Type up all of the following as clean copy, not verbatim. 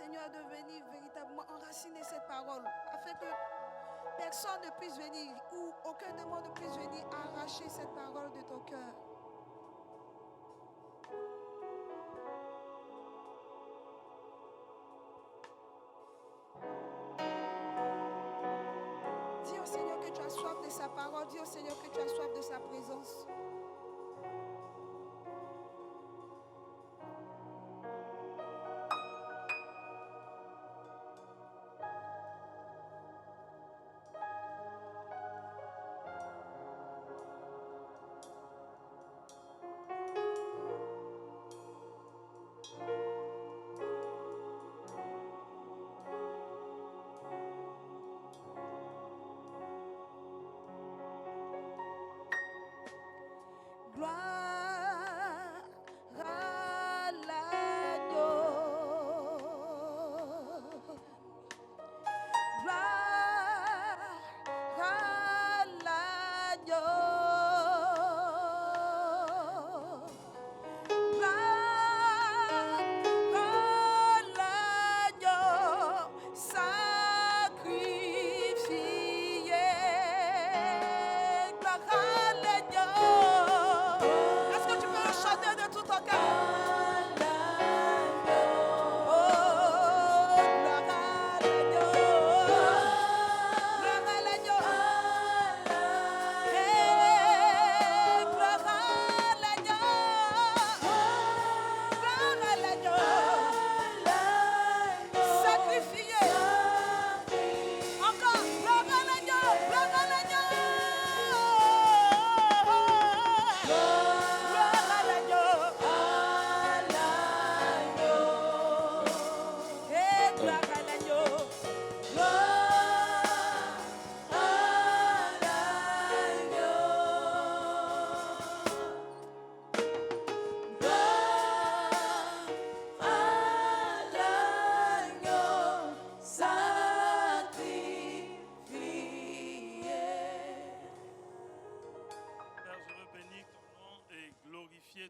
Seigneur, de venir véritablement enraciner cette parole, afin que personne ne puisse venir, ou aucun démon ne puisse venir arracher cette parole de ton cœur. Dis au Seigneur que tu as soif de sa parole, dis au Seigneur que tu as soif de sa présence. Gloire à l'agneau. Gloire à l'agneau. Gloire à l'agneau sacrifié. Gloire à l'agneau. Est-ce que tu peux le chanter de tout ton cœur?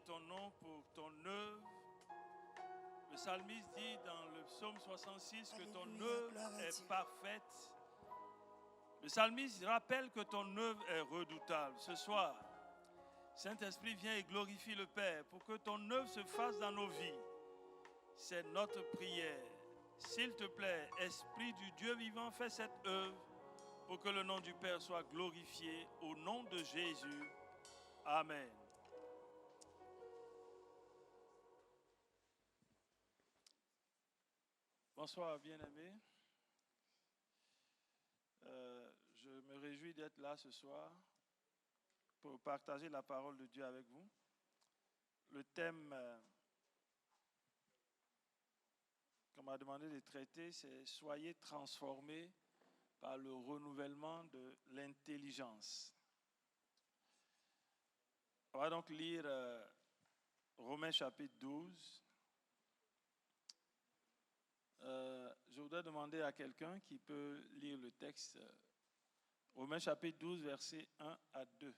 Ton nom pour ton œuvre. Le psalmiste dit dans le psaume 66 que ton œuvre est parfaite. Le psalmiste rappelle que ton œuvre est redoutable. Ce soir, Saint-Esprit vient et glorifie le Père pour que ton œuvre se fasse dans nos vies. C'est notre prière. S'il te plaît, Esprit du Dieu vivant, fais cette œuvre pour que le nom du Père soit glorifié. Au nom de Jésus. Amen. Bonsoir, bien-aimés. Je me réjouis d'être là ce soir pour partager la parole de Dieu avec vous. Le thème qu'on m'a demandé de traiter, c'est « Soyez transformés par le renouvellement de l'intelligence ». On va donc lire Romains chapitre 12. Je voudrais demander à quelqu'un qui peut lire le texte. Romains chapitre 12, versets 1 à 2.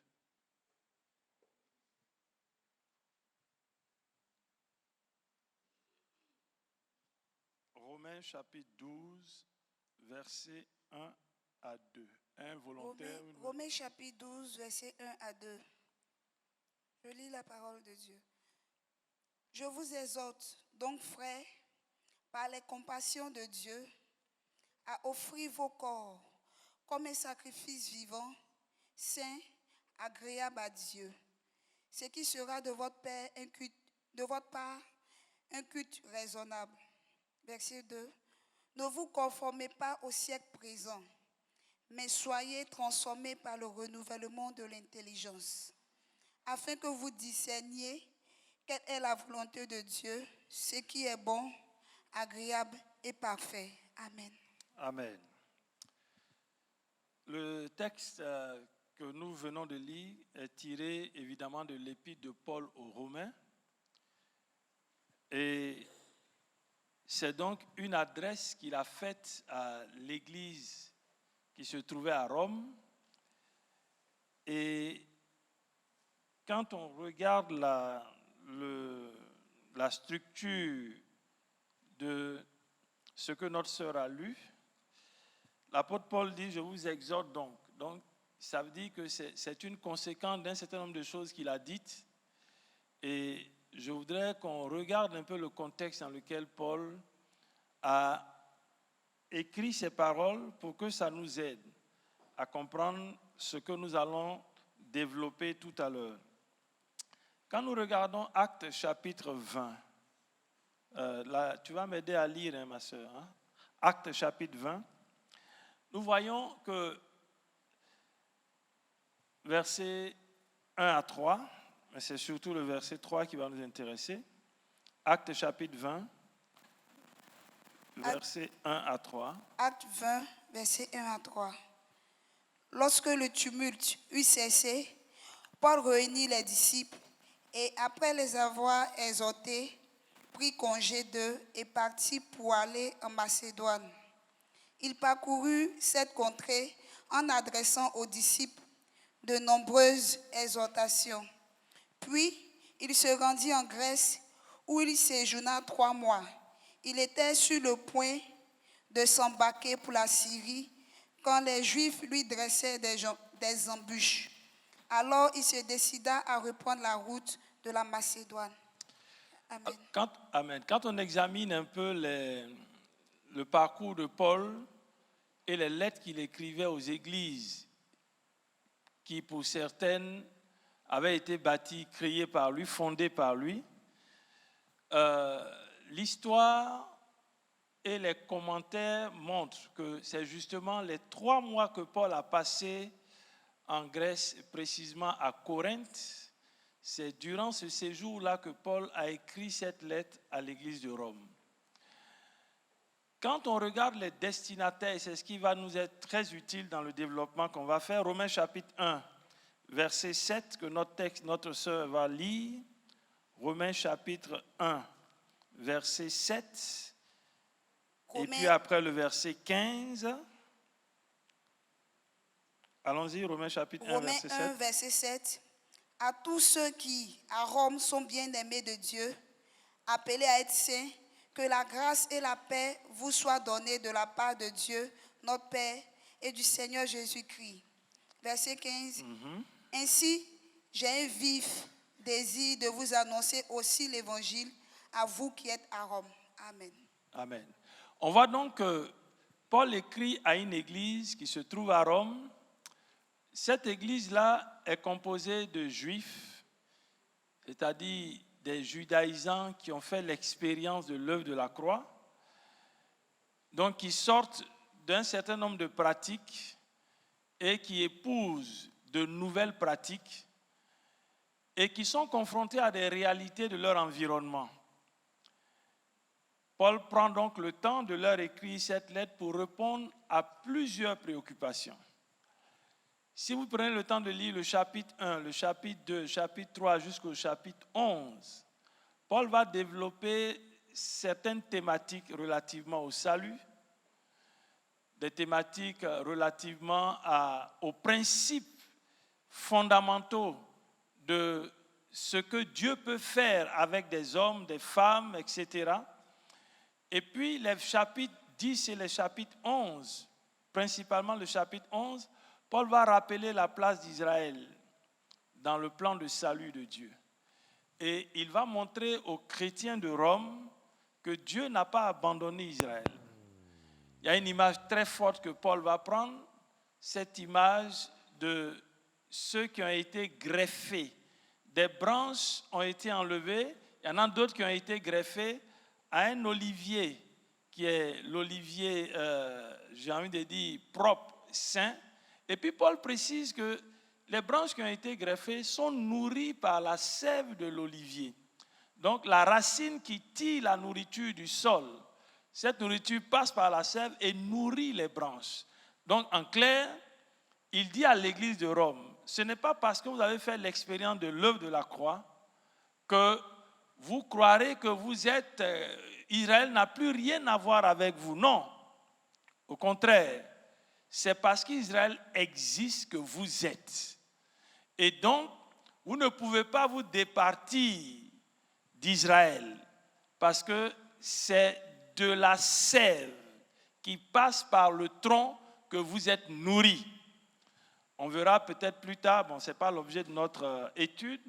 Romains chapitre 12, versets 1 à 2. Un volontaire. Romains chapitre 12, versets 1 à 2. Je lis la parole de Dieu. Je vous exhorte donc, frères, par les compassions de Dieu, à offrir vos corps comme un sacrifice vivant, saint, agréable à Dieu, ce qui sera de votre part un culte raisonnable. Verset 2. Ne vous conformez pas au siècle présent, mais soyez transformés par le renouvellement de l'intelligence, afin que vous discerniez quelle est la volonté de Dieu, ce qui est bon, agréable et parfait. Amen. Amen. Le texte que nous venons de lire est tiré évidemment de l'épître de Paul aux Romains. Et c'est donc une adresse qu'il a faite à l'église qui se trouvait à Rome. Et quand on regarde la structure de ce que notre sœur a lu. L'apôtre Paul dit, je vous exhorte donc. Donc, ça veut dire que c'est une conséquence d'un certain nombre de choses qu'il a dites. Et je voudrais qu'on regarde un peu le contexte dans lequel Paul a écrit ces paroles pour que ça nous aide à comprendre ce que nous allons développer tout à l'heure. Quand nous regardons Actes chapitre 20, là, tu vas m'aider à lire, hein, ma soeur. Hein? Actes chapitre 20, nous voyons que versets 1 à 3, mais c'est surtout le verset 3 qui va nous intéresser. Actes chapitre 20, versets 1 à 3. Actes 20, versets 1 à 3. Lorsque le tumulte eut cessé, Paul réunit les disciples et, après les avoir exhortés, prit congé d'eux et partit pour aller en Macédoine. Il parcourut cette contrée en adressant aux disciples de nombreuses exhortations. Puis, il se rendit en Grèce où il séjourna 3 mois. Il était sur le point de s'embarquer pour la Syrie quand les Juifs lui dressaient des embûches. Alors, il se décida à reprendre la route de la Macédoine. Amen. Quand on examine un peu le parcours de Paul et les lettres qu'il écrivait aux églises, qui pour certaines avaient été bâties, créées par lui, fondées par lui, l'histoire et les commentaires montrent que c'est justement les 3 mois que Paul a passé en Grèce, précisément à Corinthe. C'est durant ce séjour-là que Paul a écrit cette lettre à l'église de Rome. Quand on regarde les destinataires, c'est ce qui va nous être très utile dans le développement qu'on va faire. Romains chapitre 1, verset 7, que notre sœur va lire. Romains chapitre 1, verset 7. Et puis après le verset 15. Allons-y, Romains chapitre 1, verset 7. Romains 1, verset 7. À tous ceux qui, à Rome, sont bien-aimés de Dieu, appelés à être saints, que la grâce et la paix vous soient données de la part de Dieu, notre Père, et du Seigneur Jésus-Christ. Verset 15. Ainsi, j'ai un vif désir de vous annoncer aussi l'évangile à vous qui êtes à Rome. Amen. Amen. On voit donc que Paul écrit à une église qui se trouve à Rome. Cette église-là est composée de juifs, c'est-à-dire des judaïsants qui ont fait l'expérience de l'œuvre de la croix, donc qui sortent d'un certain nombre de pratiques et qui épousent de nouvelles pratiques et qui sont confrontés à des réalités de leur environnement. Paul prend donc le temps de leur écrire cette lettre pour répondre à plusieurs préoccupations. Si vous prenez le temps de lire le chapitre 1, le chapitre 2, le chapitre 3 jusqu'au chapitre 11, Paul va développer certaines thématiques relativement au salut, des thématiques relativement aux principes fondamentaux de ce que Dieu peut faire avec des hommes, des femmes, etc. Et puis les chapitres 10 et les chapitres 11, principalement le chapitre 11, Paul va rappeler la place d'Israël dans le plan de salut de Dieu. Et il va montrer aux chrétiens de Rome que Dieu n'a pas abandonné Israël. Il y a une image très forte que Paul va prendre, cette image de ceux qui ont été greffés. Des branches ont été enlevées, il y en a d'autres qui ont été greffées à un olivier, qui est l'olivier, j'ai envie de dire, propre, sain. Et puis Paul précise que les branches qui ont été greffées sont nourries par la sève de l'olivier. Donc la racine qui tire la nourriture du sol, cette nourriture passe par la sève et nourrit les branches. Donc en clair, il dit à l'église de Rome, ce n'est pas parce que vous avez fait l'expérience de l'œuvre de la croix que vous croirez que vous êtes, Israël n'a plus rien à voir avec vous. Non, au contraire, c'est parce qu'Israël existe que vous êtes. Et donc, vous ne pouvez pas vous départir d'Israël parce que c'est de la sève qui passe par le tronc que vous êtes nourris. On verra peut-être plus tard, bon, ce n'est pas l'objet de notre étude,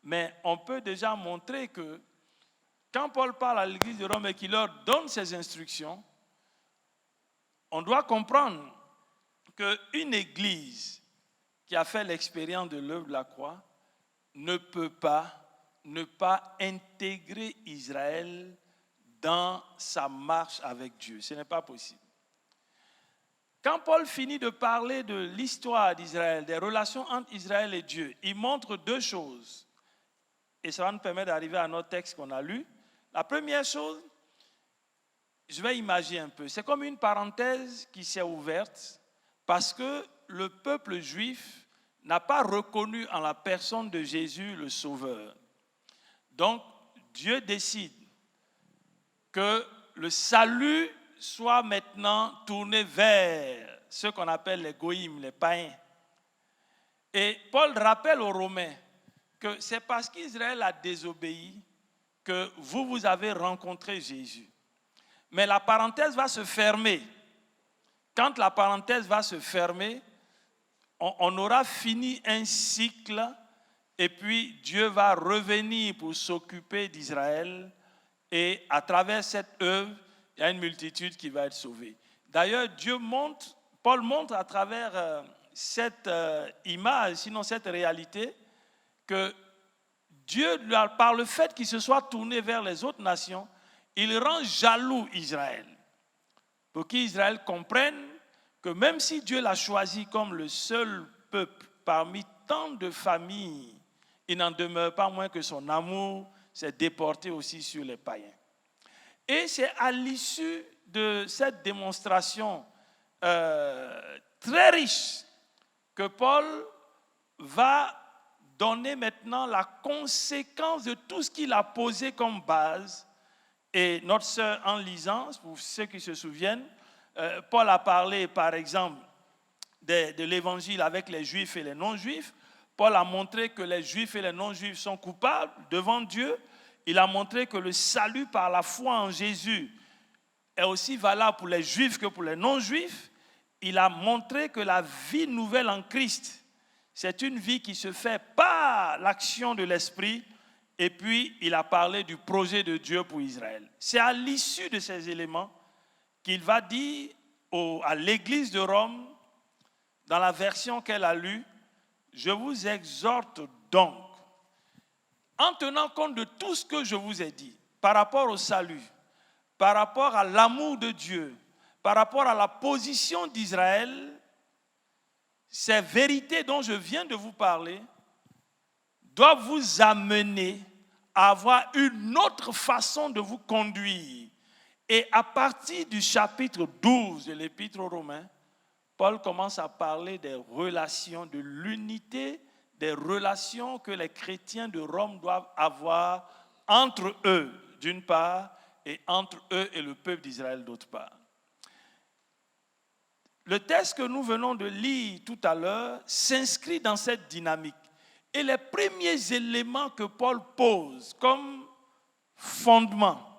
mais on peut déjà montrer que quand Paul parle à l'église de Rome et qu'il leur donne ses instructions, on doit comprendre qu'une église qui a fait l'expérience de l'œuvre de la croix ne peut pas ne pas intégrer Israël dans sa marche avec Dieu. Ce n'est pas possible. Quand Paul finit de parler de l'histoire d'Israël, des relations entre Israël et Dieu, il montre deux choses. Et ça va nous permettre d'arriver à notre texte qu'on a lu. La première chose, je vais imaginer un peu. C'est comme une parenthèse qui s'est ouverte parce que le peuple juif n'a pas reconnu en la personne de Jésus le Sauveur. Donc, Dieu décide que le salut soit maintenant tourné vers ceux qu'on appelle les goïms, les païens. Et Paul rappelle aux Romains que c'est parce qu'Israël a désobéi que vous avez rencontré Jésus. Mais la parenthèse va se fermer. Quand la parenthèse va se fermer, on aura fini un cycle et puis Dieu va revenir pour s'occuper d'Israël et à travers cette œuvre, il y a une multitude qui va être sauvée. D'ailleurs, Paul montre à travers cette image, sinon cette réalité, que Dieu, par le fait qu'il se soit tourné vers les autres nations, il rend jaloux Israël. Pour qu'Israël comprenne que même si Dieu l'a choisi comme le seul peuple parmi tant de familles, il n'en demeure pas moins que son amour s'est déporté aussi sur les païens. Et c'est à l'issue de cette démonstration très riche que Paul va donner maintenant la conséquence de tout ce qu'il a posé comme base. Et notre sœur, en lisant, pour ceux qui se souviennent, Paul a parlé par exemple de l'évangile avec les juifs et les non-juifs. Paul a montré que les juifs et les non-juifs sont coupables devant Dieu. Il a montré que le salut par la foi en Jésus est aussi valable pour les juifs que pour les non-juifs. Il a montré que la vie nouvelle en Christ, c'est une vie qui se fait par l'action de l'Esprit. Et puis, il a parlé du projet de Dieu pour Israël. C'est à l'issue de ces éléments qu'il va dire à l'église de Rome, dans la version qu'elle a lue, « Je vous exhorte donc, en tenant compte de tout ce que je vous ai dit, par rapport au salut, par rapport à l'amour de Dieu, par rapport à la position d'Israël, ces vérités dont je viens de vous parler doivent vous amener à avoir une autre façon de vous conduire. » Et à partir du chapitre 12 de l'Épître aux Romains, Paul commence à parler des relations, de l'unité des relations que les chrétiens de Rome doivent avoir entre eux, d'une part, et entre eux et le peuple d'Israël, d'autre part. Le texte que nous venons de lire tout à l'heure s'inscrit dans cette dynamique. Et les premiers éléments que Paul pose comme fondement,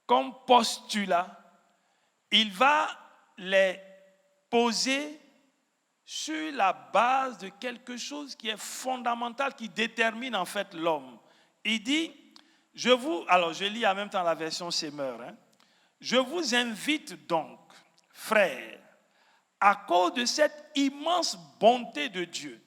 comme postulat, il va les poser sur la base de quelque chose qui est fondamental, qui détermine en fait l'homme. Il dit, je lis en même temps la version Semeur, je vous invite donc, frères, à cause de cette immense bonté de Dieu.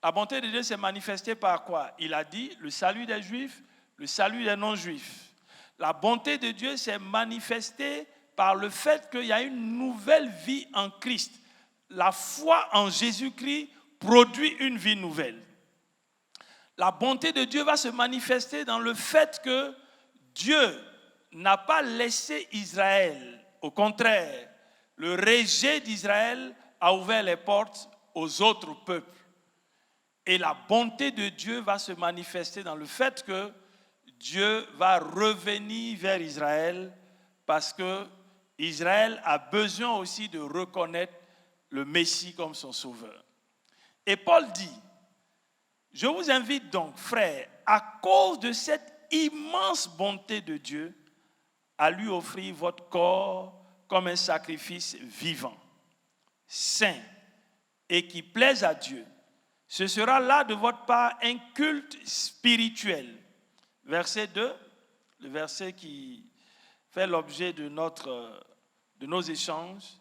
La bonté de Dieu s'est manifestée par quoi? Il a dit le salut des Juifs, le salut des non-Juifs. La bonté de Dieu s'est manifestée par le fait qu'il y a une nouvelle vie en Christ. La foi en Jésus-Christ produit une vie nouvelle. La bonté de Dieu va se manifester dans le fait que Dieu n'a pas laissé Israël. Au contraire, le rejet d'Israël a ouvert les portes aux autres peuples. Et la bonté de Dieu va se manifester dans le fait que Dieu va revenir vers Israël parce que Israël a besoin aussi de reconnaître le Messie comme son sauveur. Et Paul dit, je vous invite donc, frères, à cause de cette immense bonté de Dieu, à lui offrir votre corps comme un sacrifice vivant, saint et qui plaise à Dieu. Ce sera là de votre part un culte spirituel. Verset 2, le verset qui fait l'objet de nos échanges.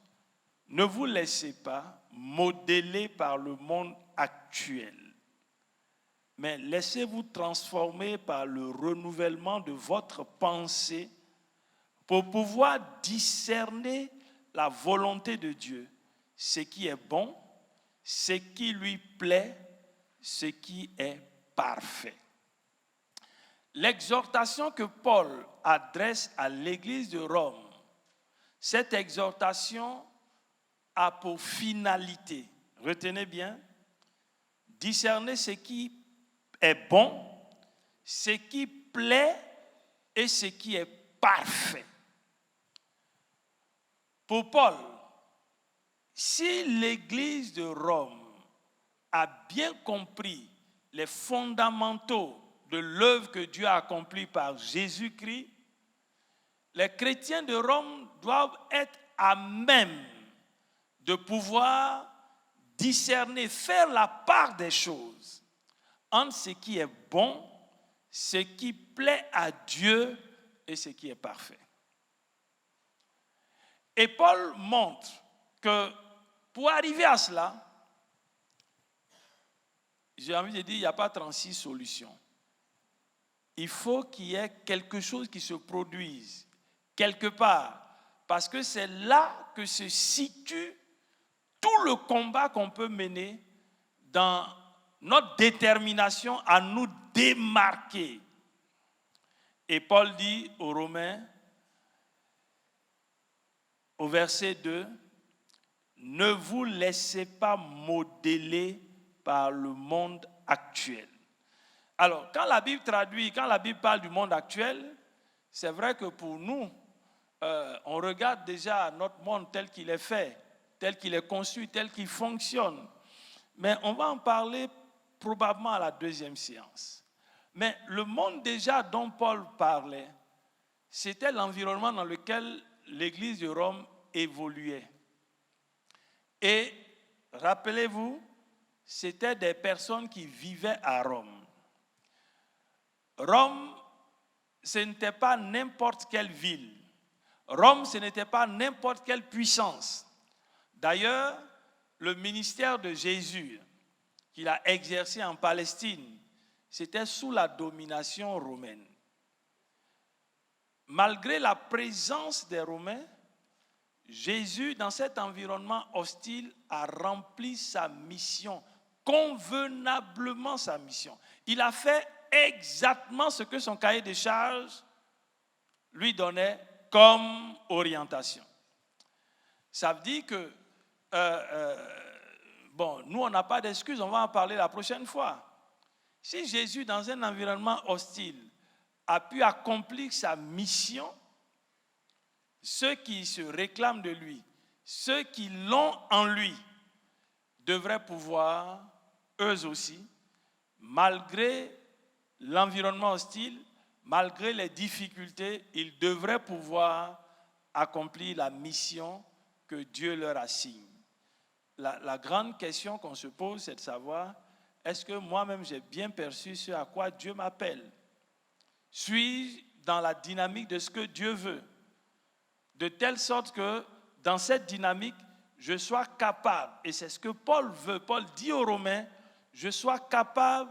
Ne vous laissez pas modeler par le monde actuel, mais laissez-vous transformer par le renouvellement de votre pensée pour pouvoir discerner la volonté de Dieu, ce qui est bon, ce qui lui plaît, ce qui est parfait. L'exhortation que Paul adresse à l'église de Rome, cette exhortation a pour finalité, retenez bien, discerner ce qui est bon, ce qui plaît et ce qui est parfait. Pour Paul, si l'église de Rome a bien compris les fondamentaux de l'œuvre que Dieu a accomplie par Jésus-Christ, les chrétiens de Rome doivent être à même de pouvoir discerner, faire la part des choses entre ce qui est bon, ce qui plaît à Dieu et ce qui est parfait. Et Paul montre que pour arriver à cela, j'ai envie de dire, il n'y a pas 36 solutions. Il faut qu'il y ait quelque chose qui se produise quelque part, parce que c'est là que se situe tout le combat qu'on peut mener dans notre détermination à nous démarquer. Et Paul dit aux Romains, au verset 2, ne vous laissez pas modeler par le monde actuel. Alors, quand la Bible parle du monde actuel, c'est vrai que pour nous, on regarde déjà notre monde tel qu'il est fait, tel qu'il est conçu, tel qu'il fonctionne. Mais on va en parler probablement à la deuxième séance. Mais le monde déjà dont Paul parlait, c'était l'environnement dans lequel l'église de Rome évoluait. Et rappelez-vous, c'était des personnes qui vivaient à Rome. Rome, ce n'était pas n'importe quelle ville. Rome, ce n'était pas n'importe quelle puissance. D'ailleurs, le ministère de Jésus, qu'il a exercé en Palestine, c'était sous la domination romaine. Malgré la présence des Romains, Jésus, dans cet environnement hostile, a rempli sa mission, convenablement sa mission. Il a fait exactement ce que son cahier de charges lui donnait comme orientation. Ça veut dire que, nous on n'a pas d'excuses, on va en parler la prochaine fois. Si Jésus, dans un environnement hostile, a pu accomplir sa mission, ceux qui se réclament de lui, ceux qui l'ont en lui, devraient pouvoir, eux aussi, malgré l'environnement hostile, malgré les difficultés, ils devraient pouvoir accomplir la mission que Dieu leur assigne. La grande question qu'on se pose, c'est de savoir, est-ce que moi-même j'ai bien perçu ce à quoi Dieu m'appelle? Suis-je dans la dynamique de ce que Dieu veut? De telle sorte que dans cette dynamique, je sois capable, et c'est ce que Paul veut, Paul dit aux Romains, je sois capable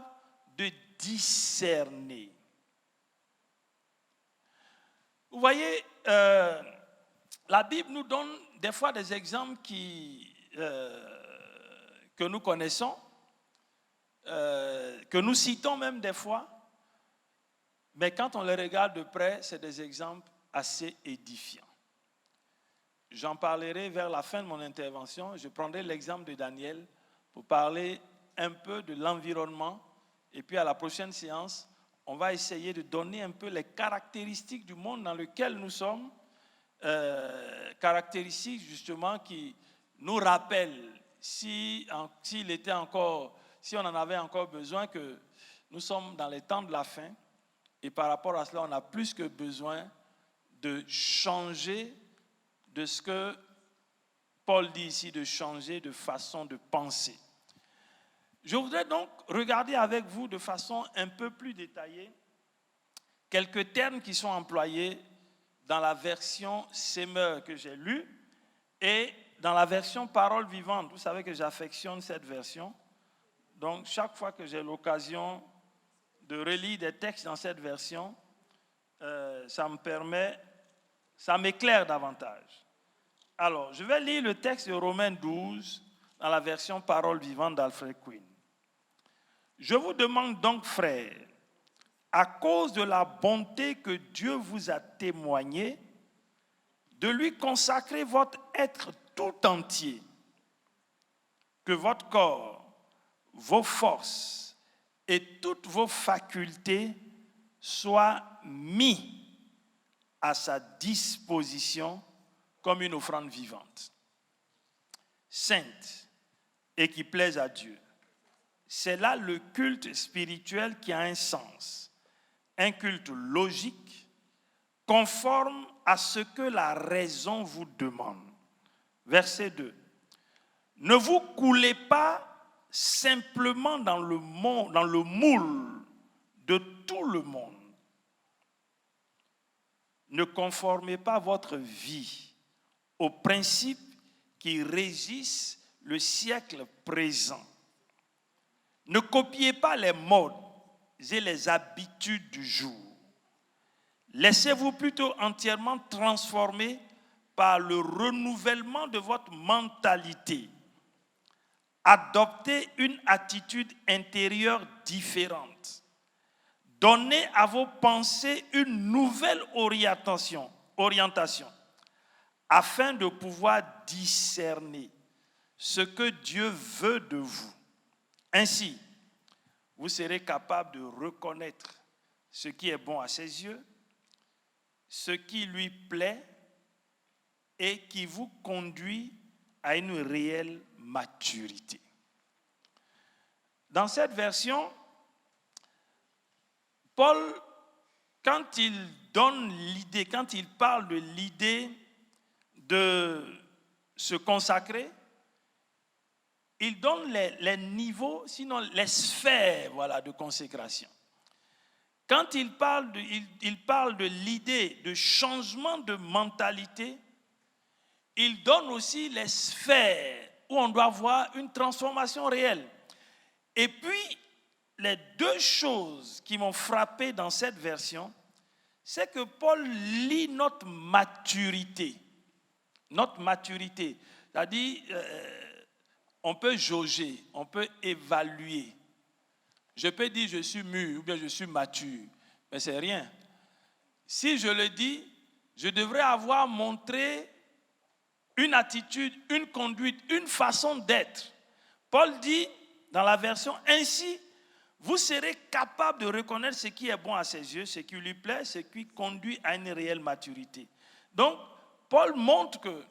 de discerner. Vous voyez, la Bible nous donne des fois des exemples que nous connaissons, que nous citons même des fois, mais quand on les regarde de près, c'est des exemples assez édifiants. J'en parlerai vers la fin de mon intervention. Je prendrai l'exemple de Daniel pour parler un peu de l'environnement. Et puis à la prochaine séance, on va essayer de donner un peu les caractéristiques du monde dans lequel nous sommes. Caractéristiques justement qui nous rappellent, si on en avait encore besoin, que nous sommes dans les temps de la fin. Et par rapport à cela, on a plus que besoin de changer de ce que Paul dit ici, de changer de façon de penser. Je voudrais donc regarder avec vous de façon un peu plus détaillée quelques termes qui sont employés dans la version Semeur que j'ai lue et dans la version Parole vivante. Vous savez que j'affectionne cette version. Donc, chaque fois que j'ai l'occasion de relire des textes dans cette version, ça m'éclaire davantage. Alors, je vais lire le texte de Romains 12 dans la version Parole vivante d'Alfred Quinn. Je vous demande donc, frères, à cause de la bonté que Dieu vous a témoignée, de lui consacrer votre être tout entier, que votre corps, vos forces et toutes vos facultés soient mis à sa disposition comme une offrande vivante, sainte et qui plaise à Dieu. C'est là le culte spirituel qui a un sens, un culte logique, conforme à ce que la raison vous demande. Verset 2. Ne vous coulez pas simplement dans le moule de tout le monde. Ne conformez pas votre vie aux principes qui régissent le siècle présent. Ne copiez pas les modes et les habitudes du jour. Laissez-vous plutôt entièrement transformer par le renouvellement de votre mentalité. Adoptez une attitude intérieure différente. Donnez à vos pensées une nouvelle orientation afin de pouvoir discerner ce que Dieu veut de vous. Ainsi, vous serez capable de reconnaître ce qui est bon à ses yeux, ce qui lui plaît et qui vous conduit à une réelle maturité. Dans cette version, Paul, quand il parle de l'idée de se consacrer, il donne les niveaux, sinon les sphères, de consécration. Quand il parle de l'idée de changement de mentalité, il donne aussi les sphères où on doit voir une transformation réelle. Et puis, les deux choses qui m'ont frappé dans cette version, c'est que Paul lit notre maturité. Notre maturité. C'est-à-dire, on peut jauger, on peut évaluer. Je peux dire je suis mûr ou bien je suis mature, mais c'est rien. Si je le dis, je devrais avoir montré une attitude, une conduite, une façon d'être. Paul dit dans la version « Ainsi, vous serez capable de reconnaître ce qui est bon à ses yeux, ce qui lui plaît, ce qui conduit à une réelle maturité. » Donc, Paul montre que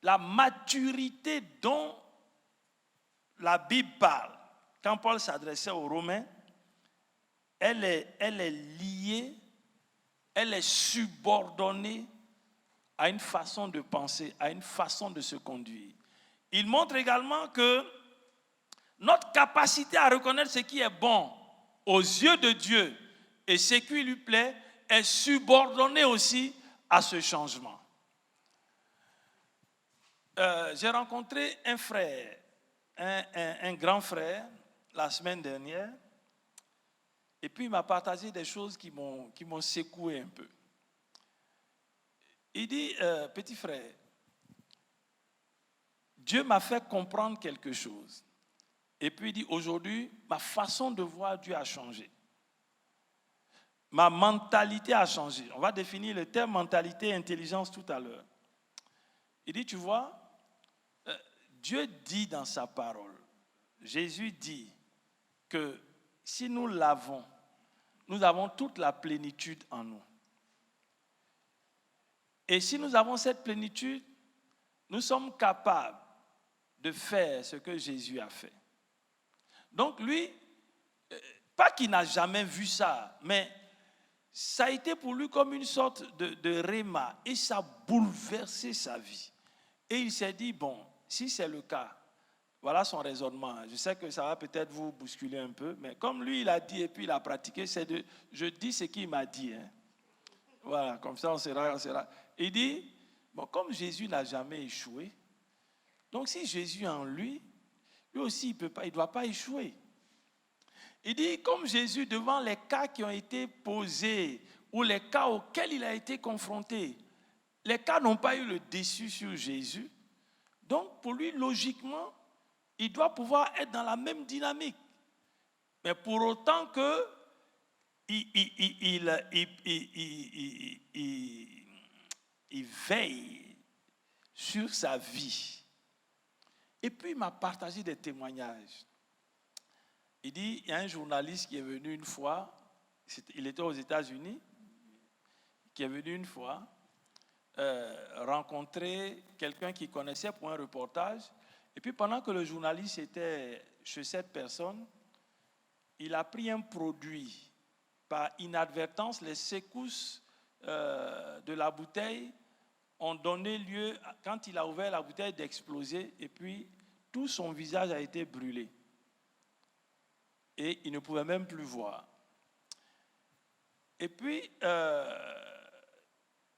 la maturité dont la Bible parle, quand Paul s'adressait aux Romains, elle est liée, elle est subordonnée à une façon de penser, à une façon de se conduire. Il montre également que notre capacité à reconnaître ce qui est bon aux yeux de Dieu et ce qui lui plaît est subordonnée aussi à ce changement. J'ai rencontré un frère, un grand frère, la semaine dernière, et puis il m'a partagé des choses qui m'ont secoué un peu. Il dit, petit frère, Dieu m'a fait comprendre quelque chose. Et puis il dit, aujourd'hui, ma façon de voir Dieu a changé. Ma mentalité a changé. On va définir le terme mentalité et intelligence tout à l'heure. Il dit, tu vois, Dieu dit dans sa parole, Jésus dit que si nous l'avons, nous avons toute la plénitude en nous. Et si nous avons cette plénitude, nous sommes capables de faire ce que Jésus a fait. Donc lui, pas qu'il n'a jamais vu ça, mais ça a été pour lui comme une sorte de réma et ça a bouleversé sa vie. Et il s'est dit, bon, si c'est le cas, voilà son raisonnement. Je sais que ça va peut-être vous bousculer un peu, mais comme lui, il a dit et puis il a pratiqué, je dis ce qu'il m'a dit. Hein. Voilà, comme ça on sera. Il dit, bon, comme Jésus n'a jamais échoué, donc si Jésus est en lui, lui aussi il ne doit pas échouer. Il dit, comme Jésus, devant les cas qui ont été posés ou les cas auxquels il a été confronté, les cas n'ont pas eu le dessus sur Jésus. Donc, pour lui, logiquement, il doit pouvoir être dans la même dynamique. Mais pour autant que il veille sur sa vie. Et puis, il m'a partagé des témoignages. Il dit, il y a un journaliste qui est venu une fois, il était aux États-Unis, qui est venu une fois rencontrer quelqu'un qu'il connaissait pour un reportage. Et puis pendant que le journaliste était chez cette personne, il a pris un produit. Par inadvertance, les secousses de la bouteille ont donné lieu, quand il a ouvert la bouteille, d'exploser. Et puis tout son visage a été brûlé. Et il ne pouvait même plus voir. Et puis,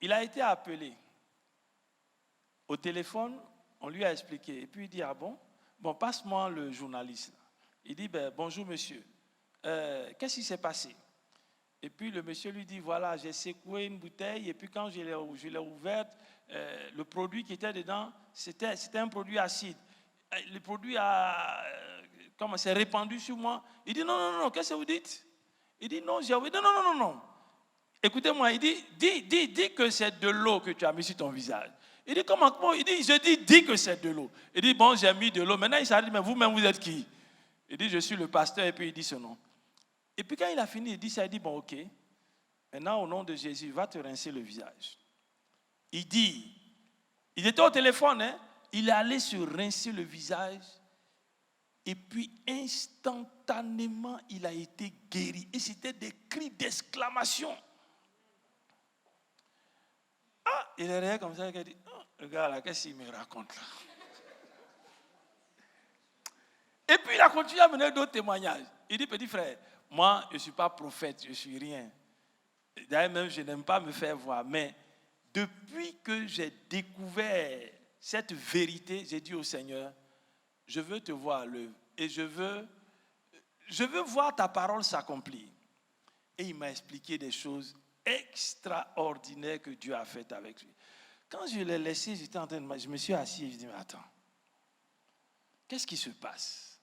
il a été appelé. Au téléphone, on lui a expliqué. Et puis il dit, ah bon, passe-moi le journaliste. Il dit, bonjour monsieur, qu'est-ce qui s'est passé? Et puis le monsieur lui dit, voilà, j'ai secoué une bouteille et puis quand je l'ai ouverte, le produit qui était dedans, c'était un produit acide. Le produit s'est répandu sur moi. Il dit, non, qu'est-ce que vous dites? Il dit, non, non. Écoutez-moi, il dit, dis que c'est de l'eau que tu as mis sur ton visage. Il dit, comment? Il dit, dis que c'est de l'eau. Il dit, bon, j'ai mis de l'eau. Maintenant, il s'arrête, mais vous-même, vous êtes qui? Il dit, je suis le pasteur, et puis il dit ce nom. Et puis quand il a fini, il dit ça, il dit, bon, ok. Maintenant, au nom de Jésus, va te rincer le visage. Il dit, il était au téléphone, hein? Il est allé se rincer le visage. Et puis, instantanément, il a été guéri. Et c'était des cris d'exclamation. Ah, il est resté comme ça, il a dit, oh, le gars là, qu'est-ce qu'il me raconte là? Et puis, il a continué à mener d'autres témoignages. Il dit, petit frère, moi, je ne suis pas prophète, je ne suis rien. D'ailleurs, même, je n'aime pas me faire voir. Mais depuis que j'ai découvert cette vérité, j'ai dit au Seigneur, je veux te voir et je veux voir ta parole s'accomplir. Et il m'a expliqué des choses extraordinaires que Dieu a faites avec lui. Quand je l'ai laissé, je me suis assis et je me dis, mais attends, qu'est-ce qui se passe?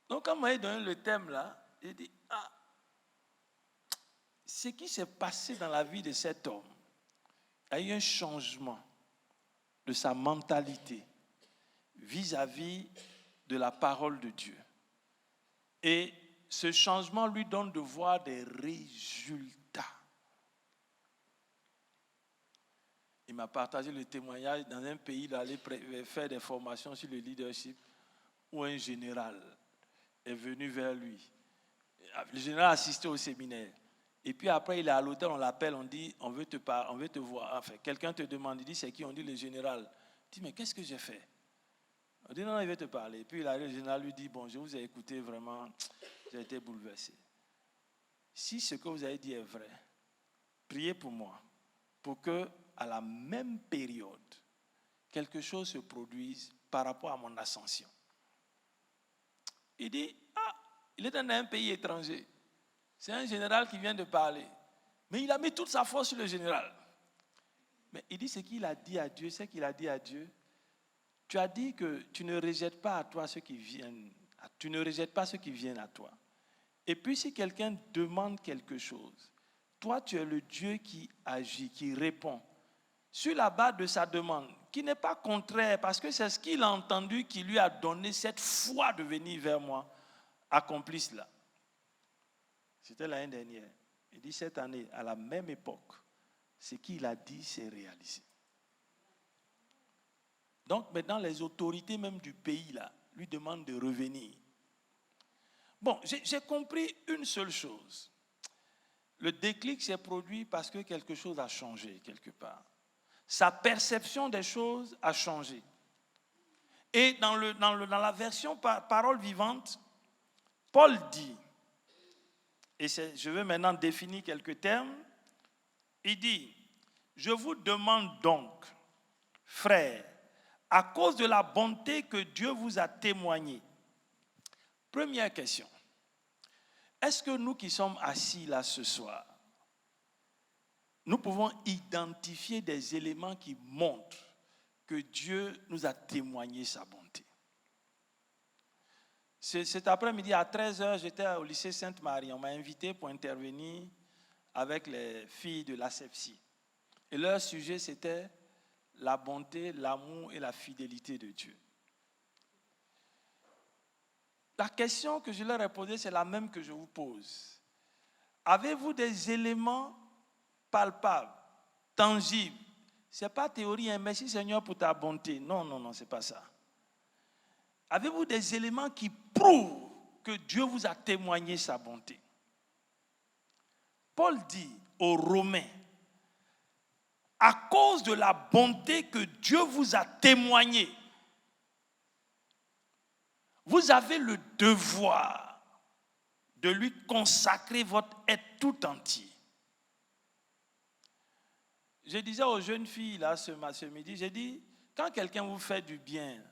Donc, quand m'a donné le thème là, il dit, ce qui s'est passé dans la vie de cet homme, il y a eu un changement de sa mentalité vis-à-vis de la parole de Dieu. Et ce changement lui donne de voir des résultats. Il m'a partagé le témoignage dans un pays d'aller faire des formations sur le leadership où un général est venu vers lui. Le général a assisté au séminaire. Et puis après, il est à l'hôtel, on l'appelle, on dit, on veut te voir. Enfin, quelqu'un te demande, il dit, c'est qui? On dit, le général. Il dit, mais qu'est-ce que j'ai fait? On dit, non, il veut te parler. Et puis le général lui dit, bon, je vous ai écouté vraiment, j'ai été bouleversé. Si ce que vous avez dit est vrai, priez pour moi, pour que à la même période, quelque chose se produise par rapport à mon ascension. Il dit, il est dans un pays étranger. C'est un général qui vient de parler. Mais il a mis toute sa force sur le général. Mais il dit ce qu'il a dit à Dieu, c'est qu'il a dit à Dieu, tu as dit que tu ne rejettes pas à toi ceux qui viennent, tu ne rejettes pas ceux qui viennent à toi. Et puis si quelqu'un demande quelque chose, toi tu es le Dieu qui agit, qui répond sur la base de sa demande, qui n'est pas contraire, parce que c'est ce qu'il a entendu qui lui a donné cette foi de venir vers moi, accomplis cela. C'était l'année dernière. Il dit cette année, à la même époque, ce qu'il a dit s'est réalisé. Donc maintenant, les autorités même du pays là, lui demandent de revenir. Bon, j'ai compris une seule chose. Le déclic s'est produit parce que quelque chose a changé quelque part. Sa perception des choses a changé. Et dans la version parole vivante, Paul dit, et je vais maintenant définir quelques termes, il dit, je vous demande donc, frères, à cause de la bonté que Dieu vous a témoignée. Première question, est-ce que nous qui sommes assis là ce soir, nous pouvons identifier des éléments qui montrent que Dieu nous a témoigné sa bonté? Cet après-midi, à 13h, j'étais au lycée Sainte-Marie. On m'a invité pour intervenir avec les filles de l'ASEPSI. Et leur sujet, c'était la bonté, l'amour et la fidélité de Dieu. La question que je leur ai posée, c'est la même que je vous pose. Avez-vous des éléments palpables, tangibles? Ce n'est pas théorie, hein, merci Seigneur pour ta bonté. Non, ce n'est pas ça. Avez-vous des éléments qui prouvent que Dieu vous a témoigné sa bonté? Paul dit aux Romains, à cause de la bonté que Dieu vous a témoignée, vous avez le devoir de lui consacrer votre être tout entier. Je disais aux jeunes filles là ce midi, j'ai dit, quand quelqu'un vous fait du bien,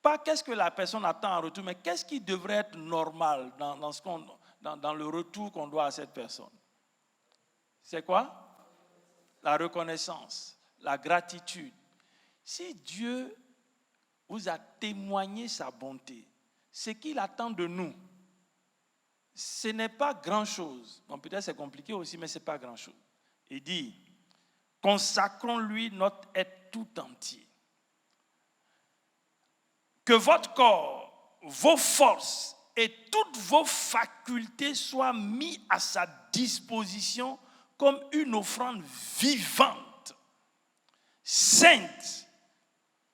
pas qu'est-ce que la personne attend en retour, mais qu'est-ce qui devrait être normal dans le retour qu'on doit à cette personne? C'est quoi? La reconnaissance, la gratitude. Si Dieu vous a témoigné sa bonté, ce qu'il attend de nous, ce n'est pas grand-chose. Bon, peut-être c'est compliqué aussi, mais ce n'est pas grand-chose. Il dit, consacrons-lui notre être tout entier. Que votre corps, vos forces et toutes vos facultés soient mis à sa disposition comme une offrande vivante, sainte,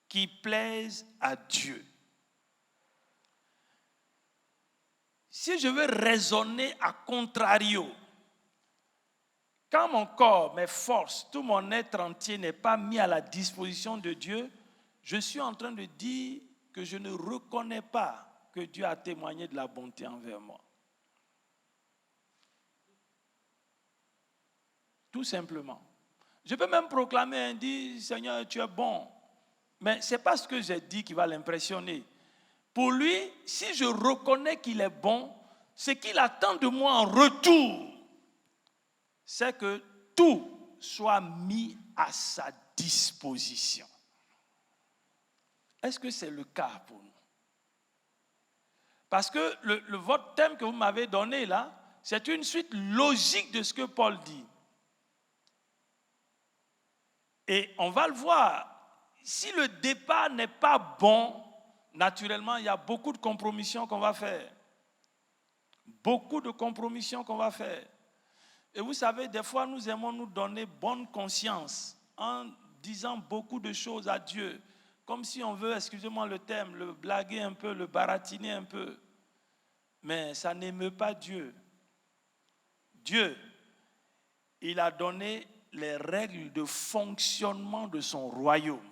qui plaise à Dieu. Si je veux raisonner à contrario, quand mon corps, mes forces, tout mon être entier n'est pas mis à la disposition de Dieu, je suis en train de dire que je ne reconnais pas que Dieu a témoigné de la bonté envers moi. Tout simplement. Je peux même proclamer et dire, Seigneur, tu es bon. Mais ce n'est pas ce que j'ai dit qui va l'impressionner. Pour lui, si je reconnais qu'il est bon, ce qu'il attend de moi en retour, c'est que tout soit mis à sa disposition. Est-ce que c'est le cas pour nous? Parce que votre thème que vous m'avez donné là, c'est une suite logique de ce que Paul dit. Et on va le voir. Si le départ n'est pas bon, naturellement, il y a beaucoup de compromissions qu'on va faire. Beaucoup de compromissions qu'on va faire. Et vous savez, des fois, nous aimons nous donner bonne conscience en disant beaucoup de choses à Dieu. Comme si on veut, excusez-moi le terme, le blaguer un peu, le baratiner un peu. Mais ça n'émeut pas Dieu. Dieu, il a donné les règles de fonctionnement de son royaume.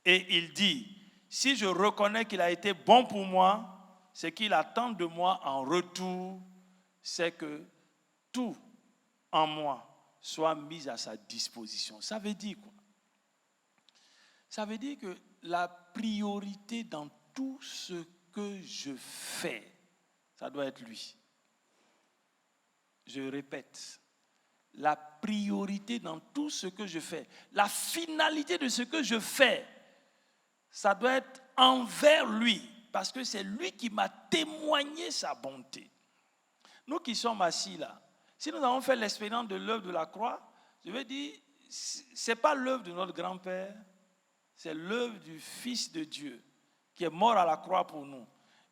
Et il dit, si je reconnais qu'il a été bon pour moi, ce qu'il attend de moi en retour, c'est que tout en moi soit mis à sa disposition. Ça veut dire quoi? Ça veut dire que la priorité dans tout ce que je fais, ça doit être lui. Je répète, la priorité dans tout ce que je fais, la finalité de ce que je fais, ça doit être envers lui, parce que c'est lui qui m'a témoigné sa bonté. Nous qui sommes assis là, si nous avons fait l'expérience de l'œuvre de la croix, je veux dire, ce n'est pas l'œuvre de notre grand-père, c'est l'œuvre du Fils de Dieu qui est mort à la croix pour nous.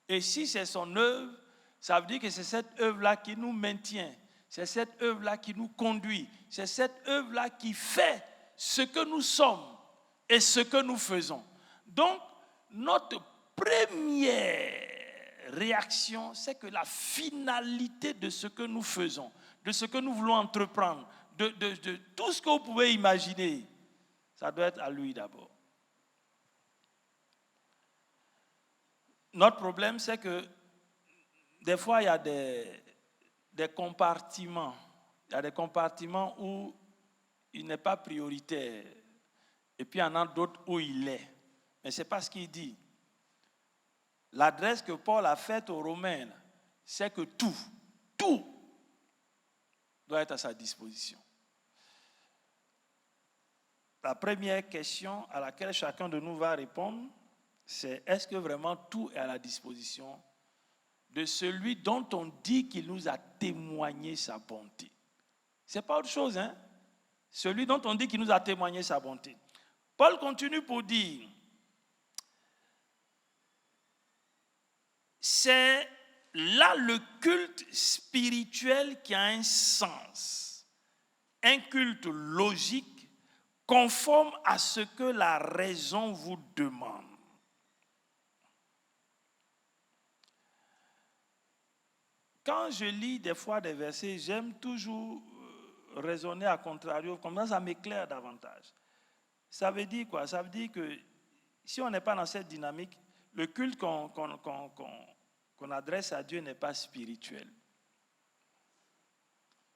Et si c'est son œuvre, ça veut dire que c'est cette œuvre-là qui nous maintient, c'est cette œuvre-là qui nous conduit, c'est cette œuvre-là qui fait ce que nous sommes et ce que nous faisons. Donc, notre première réactions, c'est que la finalité de ce que nous faisons, de ce que nous voulons entreprendre, de tout ce que vous pouvez imaginer, ça doit être à lui d'abord. Notre problème, c'est que des fois, il y a des compartiments. Il y a des compartiments où il n'est pas prioritaire. Et puis, il y en a d'autres où il est. Mais ce n'est pas ce qu'il dit. L'adresse que Paul a faite aux Romains, c'est que tout doit être à sa disposition. La première question à laquelle chacun de nous va répondre, c'est est-ce que vraiment tout est à la disposition de celui dont on dit qu'il nous a témoigné sa bonté? Ce n'est pas autre chose, hein? Celui dont on dit qu'il nous a témoigné sa bonté. Paul continue pour dire, c'est là le culte spirituel qui a un sens, un culte logique, conforme à ce que la raison vous demande. Quand je lis des fois des versets, j'aime toujours raisonner à contrario, comme ça m'éclaire davantage. Ça veut dire quoi? Ça veut dire que si on n'est pas dans cette dynamique, le culte qu'on adresse à Dieu n'est pas spirituel.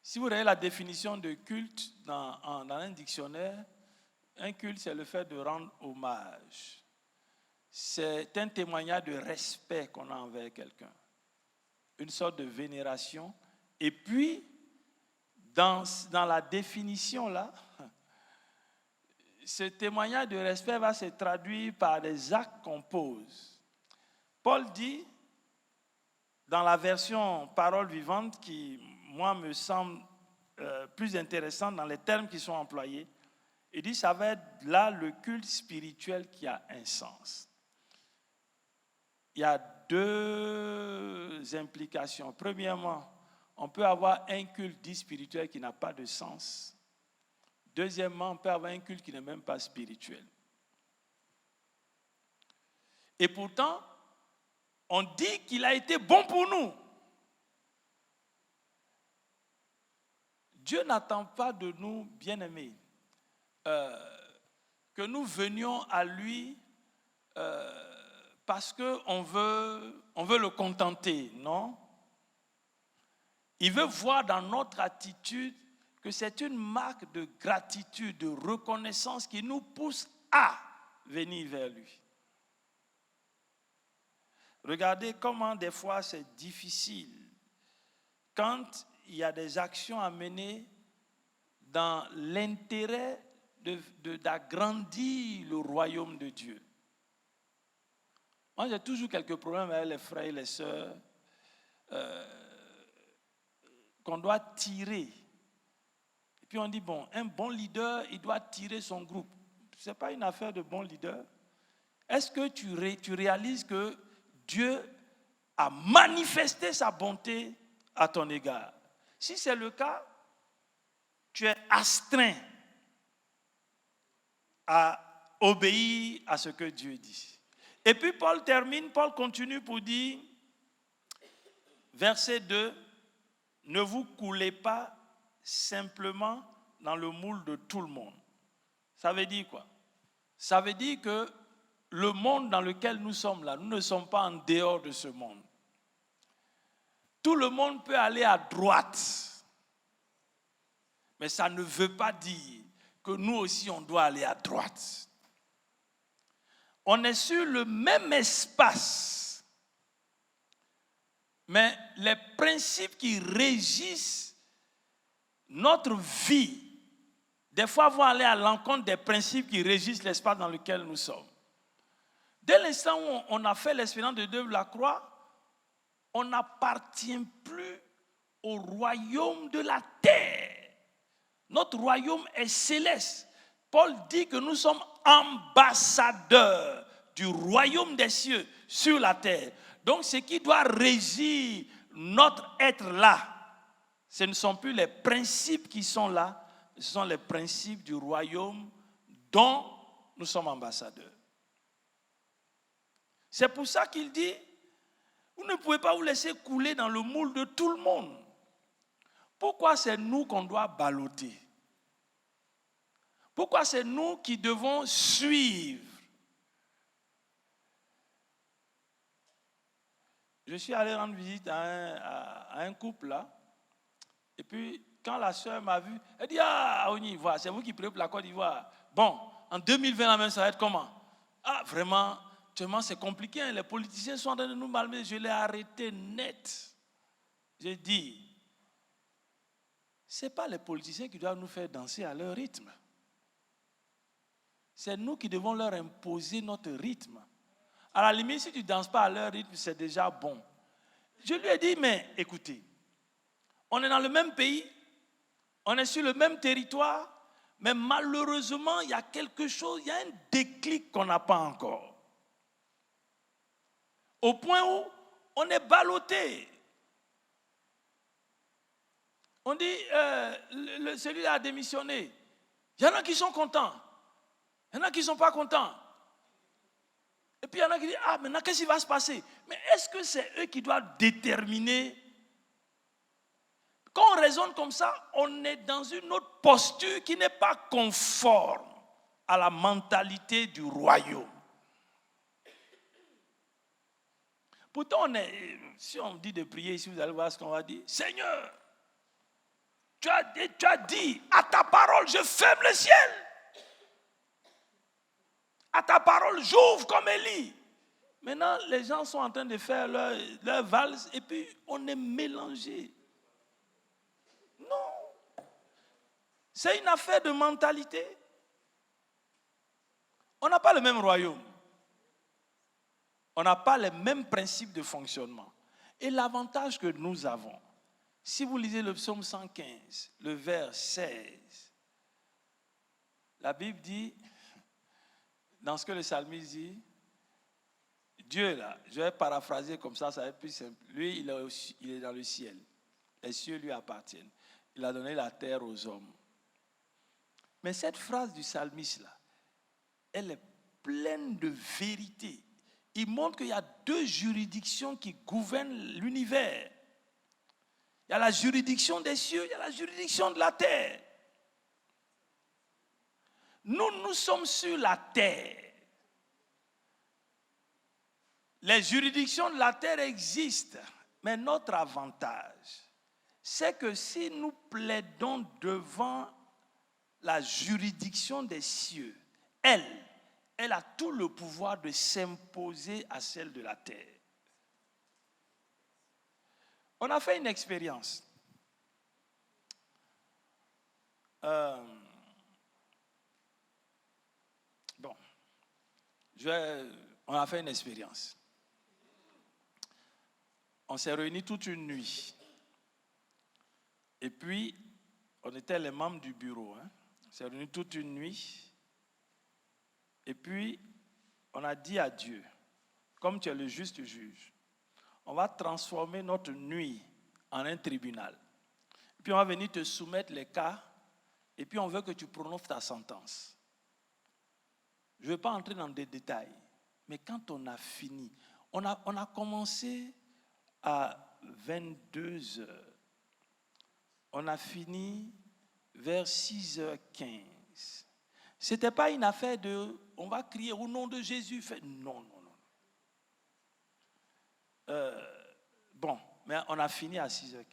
Si vous regardez la définition de culte dans un dictionnaire, un culte, c'est le fait de rendre hommage. C'est un témoignage de respect qu'on a envers quelqu'un. Une sorte de vénération. Et puis, dans la définition là, ce témoignage de respect va se traduire par des actes qu'on pose. Paul dit, dans la version parole vivante, qui, moi, me semble plus intéressante dans les termes qui sont employés, il dit, ça va être là le culte spirituel qui a un sens. Il y a deux implications. Premièrement, on peut avoir un culte dit spirituel qui n'a pas de sens. Deuxièmement, on peut avoir un culte qui n'est même pas spirituel. Et pourtant, on dit qu'il a été bon pour nous. Dieu n'attend pas de nous, bien-aimés, que nous venions à lui parce qu'on veut le contenter, non? Il veut voir dans notre attitude que c'est une marque de gratitude, de reconnaissance qui nous pousse à venir vers lui. Regardez comment des fois c'est difficile quand il y a des actions à mener dans l'intérêt d'agrandir le royaume de Dieu. Moi, j'ai toujours quelques problèmes avec les frères et les sœurs qu'on doit tirer. Et puis on dit, bon, un bon leader, il doit tirer son groupe. Ce n'est pas une affaire de bon leader. Est-ce que tu réalises que Dieu a manifesté sa bonté à ton égard? Si c'est le cas, tu es astreint à obéir à ce que Dieu dit. Et puis Paul continue pour dire, verset 2, ne vous coulez pas simplement dans le moule de tout le monde. Ça veut dire quoi? Ça veut dire que le monde dans lequel nous sommes là, nous ne sommes pas en dehors de ce monde. Tout le monde peut aller à droite, mais ça ne veut pas dire que nous aussi on doit aller à droite. On est sur le même espace, mais les principes qui régissent notre vie, des fois vont aller à l'encontre des principes qui régissent l'espace dans lequel nous sommes. Dès l'instant où on a fait l'expérience de Dieu de la croix, on n'appartient plus au royaume de la terre. Notre royaume est céleste. Paul dit que nous sommes ambassadeurs du royaume des cieux sur la terre. Donc ce qui doit régir notre être là, ce ne sont plus les principes qui sont là, ce sont les principes du royaume dont nous sommes ambassadeurs. C'est pour ça qu'il dit, Vous ne pouvez pas vous laisser couler dans le moule de tout le monde. Pourquoi c'est nous qu'on doit balloter? Pourquoi c'est nous qui devons suivre? Je suis allé rendre visite à un couple là. Et puis, quand la soeur m'a vu, elle dit, ah, on y va, c'est vous qui priez pour la Côte d'Ivoire. Bon, en 2020, la même, ça va être comment? Ah, vraiment, c'est compliqué, hein, les politiciens sont en train de nous malmener. Je l'ai arrêté net. J'ai dit, ce n'est pas les politiciens qui doivent nous faire danser à leur rythme. C'est nous qui devons leur imposer notre rythme. À la limite, si tu ne danses pas à leur rythme, c'est déjà bon. Je lui ai dit, mais écoutez, on est dans le même pays, on est sur le même territoire, mais malheureusement, il y a quelque chose, il y a un déclic qu'on n'a pas encore. Au point où on est ballotté. On dit, celui-là a démissionné. Il y en a qui sont contents. Il y en a qui ne sont pas contents. Et puis il y en a qui disent, ah, maintenant, qu'est-ce qui va se passer? Mais est-ce que c'est eux qui doivent déterminer? Quand on raisonne comme ça, on est dans une autre posture qui n'est pas conforme à la mentalité du royaume. Pourtant, si on dit de prier ici, vous allez voir ce qu'on va dire. Seigneur, tu as dit, à ta parole, je ferme le ciel. À ta parole, j'ouvre comme Élie. Maintenant, les gens sont en train de faire leur valse et puis on est mélangé. Non. C'est une affaire de mentalité. On n'a pas le même royaume. On n'a pas les mêmes principes de fonctionnement. Et l'avantage que nous avons, si vous lisez le psaume 115, le vers 16, la Bible dit, dans ce que le psalmiste dit, Dieu là, je vais paraphraser comme ça va être plus simple. Lui, il est dans le ciel. Les cieux lui appartiennent. Il a donné la terre aux hommes. Mais cette phrase du psalmiste là, elle est pleine de vérité. Il montre qu'il y a deux juridictions qui gouvernent l'univers. Il y a la juridiction des cieux, il y a la juridiction de la terre. Nous sommes sur la terre. Les juridictions de la terre existent, mais notre avantage, c'est que si nous plaidons devant la juridiction des cieux, elle a tout le pouvoir de s'imposer à celle de la terre. On a fait une expérience. On a fait une expérience. On s'est réunis toute une nuit. Et puis, on était les membres du bureau. On s'est réunis toute une nuit. Et puis, on a dit à Dieu, comme tu es le juste juge, on va transformer notre nuit en un tribunal. Et puis, on va venir te soumettre les cas. Et puis, on veut que tu prononces ta sentence. Je ne vais pas entrer dans des détails. Mais quand on a fini, on a commencé à 22h. On a fini vers 6h15. Ce n'était pas une affaire de, on va crier au nom de Jésus. Non. Bon, mais on a fini à 6h15.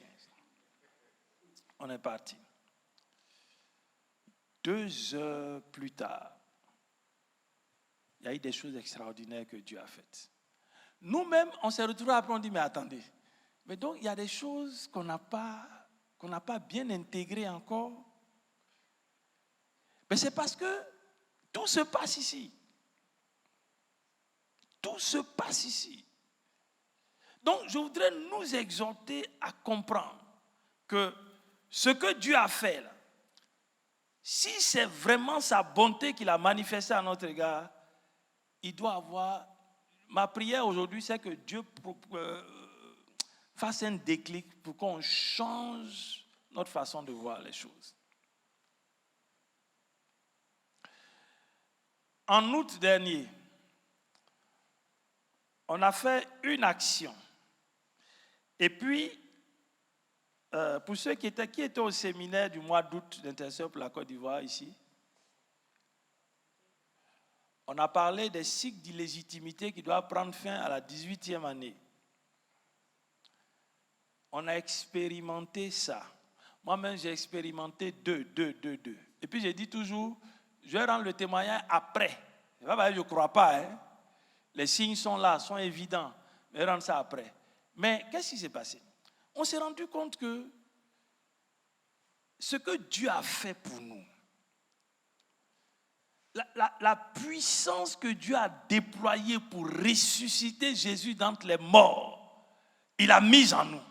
On est parti. 2 heures plus tard, il y a eu des choses extraordinaires que Dieu a faites. Nous-mêmes, on s'est retrouvés après, on dit, mais attendez. Mais donc, il y a des choses qu'on n'a pas bien intégrées encore. Mais c'est parce que tout se passe ici. Tout se passe ici. Donc, je voudrais nous exhorter à comprendre que ce que Dieu a fait, là, si c'est vraiment sa bonté qu'il a manifestée à notre égard, il doit avoir... Ma prière aujourd'hui, c'est que Dieu fasse un déclic pour qu'on change notre façon de voir les choses. En août dernier, on a fait une action Et puis, pour ceux qui étaient au séminaire du mois d'août d'intercession pour la Côte d'Ivoire ici, on a parlé des cycles d'illégitimité qui doivent prendre fin à la 18e année. On a expérimenté ça. Moi-même, j'ai expérimenté deux. Et puis, j'ai dit toujours, je vais rendre le témoignage après. Je ne crois pas. Hein. Les signes sont là, sont évidents. Mais je vais rendre ça après. Mais qu'est-ce qui s'est passé? On s'est rendu compte que ce que Dieu a fait pour nous, la puissance que Dieu a déployée pour ressusciter Jésus d'entre les morts, il a mise en nous.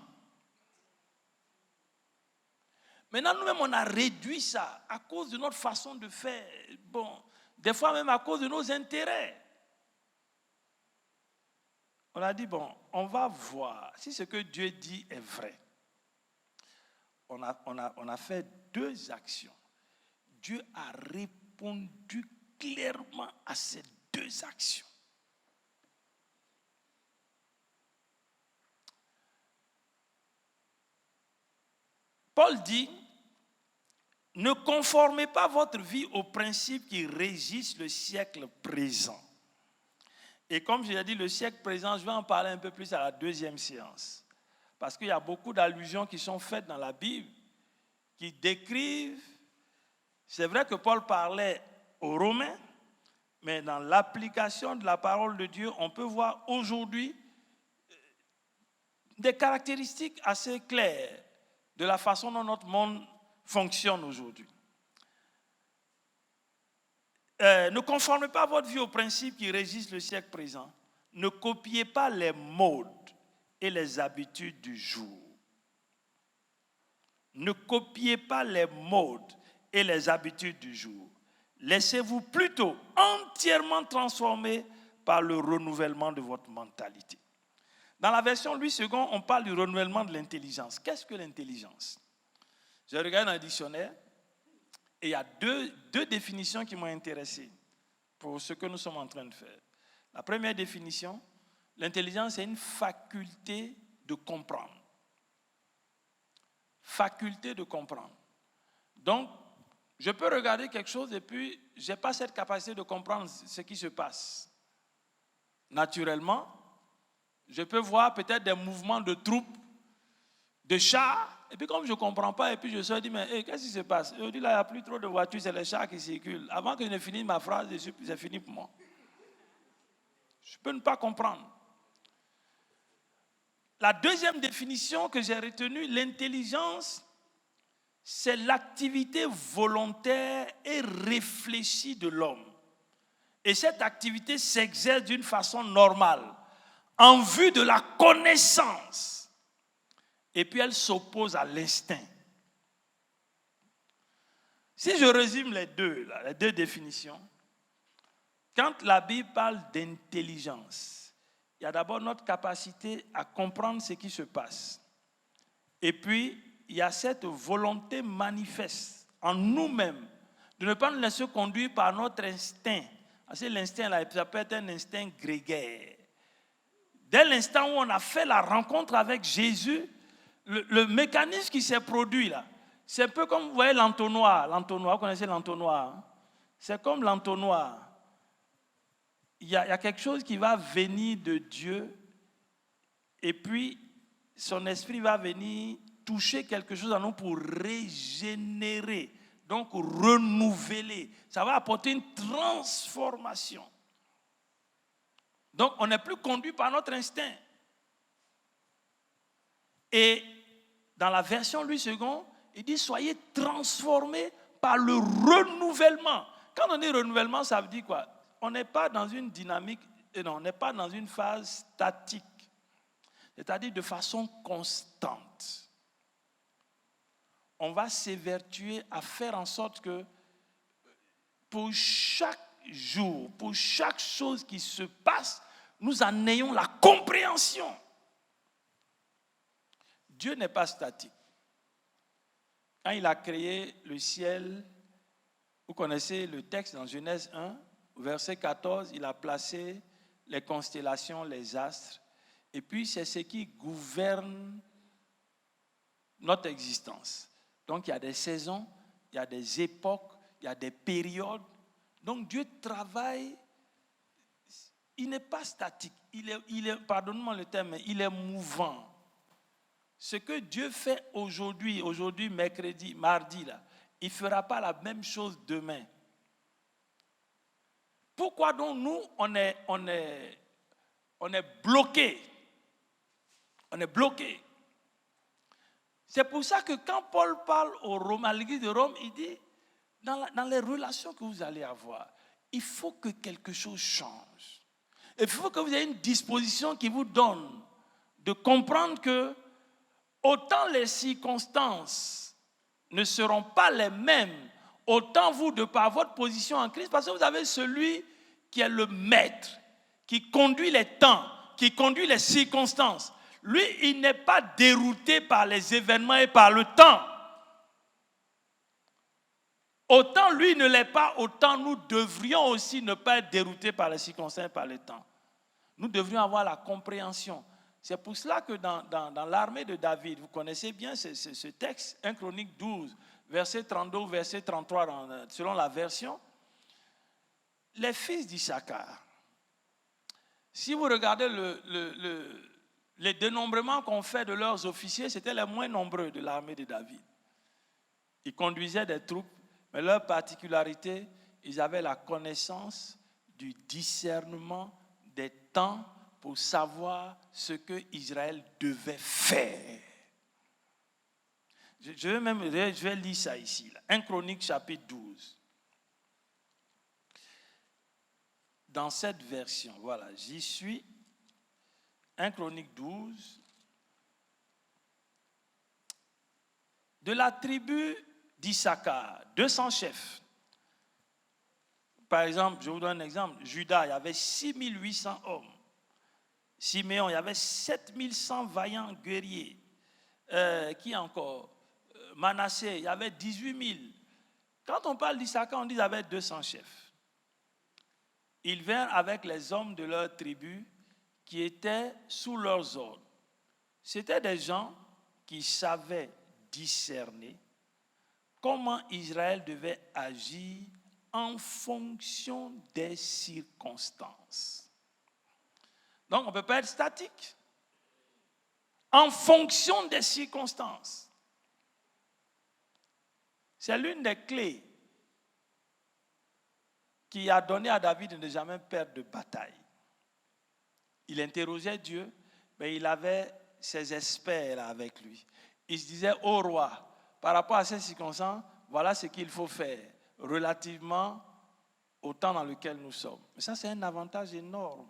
Maintenant, nous-mêmes, on a réduit ça à cause de notre façon de faire. Bon, des fois même à cause de nos intérêts. On a dit, bon, on va voir si ce que Dieu dit est vrai. On a fait 2 actions. Dieu a répondu clairement à ces 2 actions. Paul dit, ne conformez pas votre vie aux principes qui régissent le siècle présent. Et comme je l'ai dit, le siècle présent, je vais en parler un peu plus à la 2e séance. Parce qu'il y a beaucoup d'allusions qui sont faites dans la Bible, qui décrivent, c'est vrai que Paul parlait aux Romains, mais dans l'application de la parole de Dieu, on peut voir aujourd'hui des caractéristiques assez claires de la façon dont notre monde fonctionne aujourd'hui. Ne conformez pas votre vie aux principes qui régissent le siècle présent. Ne copiez pas les modes et les habitudes du jour. Ne copiez pas les modes et les habitudes du jour. Laissez-vous plutôt entièrement transformer par le renouvellement de votre mentalité. Dans la version Louis II, on parle du renouvellement de l'intelligence. Qu'est-ce que l'intelligence? J'ai regardé dans le dictionnaire et il y a deux définitions qui m'ont intéressé pour ce que nous sommes en train de faire. La première définition, l'intelligence est une faculté de comprendre. Faculté de comprendre. Donc, je peux regarder quelque chose et puis je n'ai pas cette capacité de comprendre ce qui se passe. Naturellement, je peux voir peut-être des mouvements de troupes, de chars, et puis comme je ne comprends pas, et puis je me dis, mais hey, qu'est-ce qui se passe? Je dis, là, il n'y a plus trop de voitures, c'est les chars qui circulent. Avant que je ne finisse ma phrase, c'est fini pour moi. Je peux ne pas comprendre. La deuxième définition que j'ai retenue, l'intelligence, c'est l'activité volontaire et réfléchie de l'homme. Et cette activité s'exerce d'une façon normale, en vue de la connaissance. Et puis elle s'oppose à l'instinct. Si je résume les deux définitions, quand la Bible parle d'intelligence, il y a d'abord notre capacité à comprendre ce qui se passe. Et puis, il y a cette volonté manifeste en nous-mêmes de ne pas nous laisser conduire par notre instinct. Parce que l'instinct, là, ça peut être un instinct grégaire. Dès l'instant où on a fait la rencontre avec Jésus, le mécanisme qui s'est produit là, c'est un peu comme, vous voyez, l'entonnoir. L'entonnoir, vous connaissez l'entonnoir? Hein? C'est comme l'entonnoir. Il y a quelque chose qui va venir de Dieu et puis son esprit va venir toucher quelque chose en nous pour régénérer, donc renouveler. Ça va apporter une transformation. Donc on n'est plus conduit par notre instinct. Et dans la version Louis II, il dit soyez transformés par le renouvellement. Quand on dit renouvellement, ça veut dire quoi? On n'est pas dans une dynamique, non, on n'est pas dans une phase statique, c'est-à-dire de façon constante. On va s'évertuer à faire en sorte que pour chaque jour, pour chaque chose qui se passe, nous en ayons la compréhension. Dieu n'est pas statique. Quand il a créé le ciel, vous connaissez le texte dans Genèse 1, verset 14, il a placé les constellations, les astres, Et puis, c'est ce qui gouverne notre existence. Donc, il y a des saisons, il y a des époques, il y a des périodes. Donc, Dieu travaille. Il n'est pas statique. Il est, pardonne-moi le terme, mais il est mouvant. Ce que Dieu fait aujourd'hui, mercredi, mardi, là, il ne fera pas la même chose demain. Pourquoi donc nous, on est bloqués? On est bloqués. C'est pour ça que quand Paul parle à l'église de Rome, il dit, dans les relations que vous allez avoir, il faut que quelque chose change. Il faut que vous ayez une disposition qui vous donne de comprendre que autant les circonstances ne seront pas les mêmes, autant vous, de par votre position en Christ, parce que vous avez celui qui est le maître, qui conduit les temps, qui conduit les circonstances. Lui, il n'est pas dérouté par les événements et par le temps. Autant lui ne l'est pas, autant nous devrions aussi ne pas être déroutés par les circonstances et par le temps. Nous devrions avoir la compréhension. C'est pour cela que dans l'armée de David, vous connaissez bien ce texte, 1 Chronique 12, verset 32, verset 33, selon la version. Les fils d'Issachar, si vous regardez les dénombrements qu'on fait de leurs officiers, c'était les moins nombreux de l'armée de David. Ils conduisaient des troupes, mais leur particularité, ils avaient la connaissance du discernement des temps pour savoir ce que Israël devait faire. Je vais lire ça ici, là. 1 Chronique chapitre 12. Dans cette version, voilà, j'y suis. 1 Chronique 12. De la tribu d'Issachar, 200 chefs. Par exemple, je vous donne un exemple. Juda, il y avait 6800 hommes. Siméon, il y avait 7100 vaillants guerriers. Qui encore? Manassé, il y avait 18 000. Quand on parle d'Issachar, on dit qu'il y avait 200 chefs. Ils vinrent avec les hommes de leur tribu qui étaient sous leurs ordres. C'était des gens qui savaient discerner comment Israël devait agir en fonction des circonstances. Donc, on ne peut pas être statique. En fonction des circonstances. C'est l'une des clés qui a donné à David de ne jamais perdre de bataille. Il interrogeait Dieu, mais il avait ses experts avec lui. Il se disait, ô roi, par rapport à ces circonstances, voilà ce qu'il faut faire relativement au temps dans lequel nous sommes. Mais ça, c'est un avantage énorme.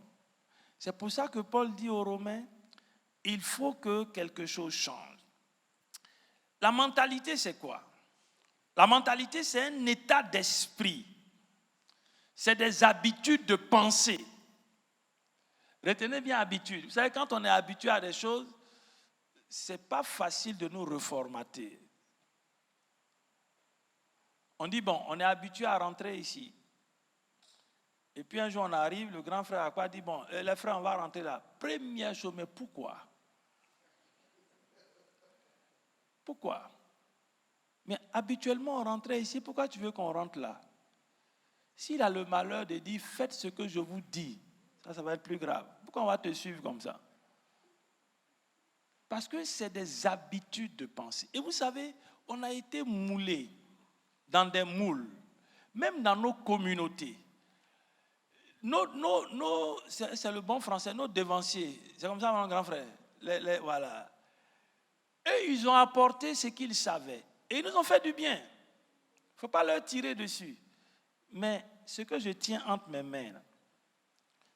C'est pour ça que Paul dit aux Romains, il faut que quelque chose change. La mentalité, c'est quoi? La mentalité, c'est un état d'esprit. C'est des habitudes de pensée. Retenez bien habitude. Vous savez, quand on est habitué à des choses, ce n'est pas facile de nous reformater. On dit, bon, on est habitué à rentrer ici. Et puis un jour, on arrive, le grand frère à quoi dit, bon, les frères, on va rentrer là. Première chose, mais pourquoi? Pourquoi? Mais habituellement, on rentrait ici, pourquoi tu veux qu'on rentre là? S'il a le malheur de dire, faites ce que je vous dis, ça va être plus grave. Pourquoi on va te suivre comme ça? Parce que c'est des habitudes de pensée. Et vous savez, on a été moulés dans des moules, même dans nos communautés. C'est le bon français, nos devanciers, c'est comme ça mon grand frère. Voilà. Et ils ont apporté ce qu'ils savaient. Et ils nous ont fait du bien. Il ne faut pas leur tirer dessus. Mais ce que je tiens entre mes mains, là,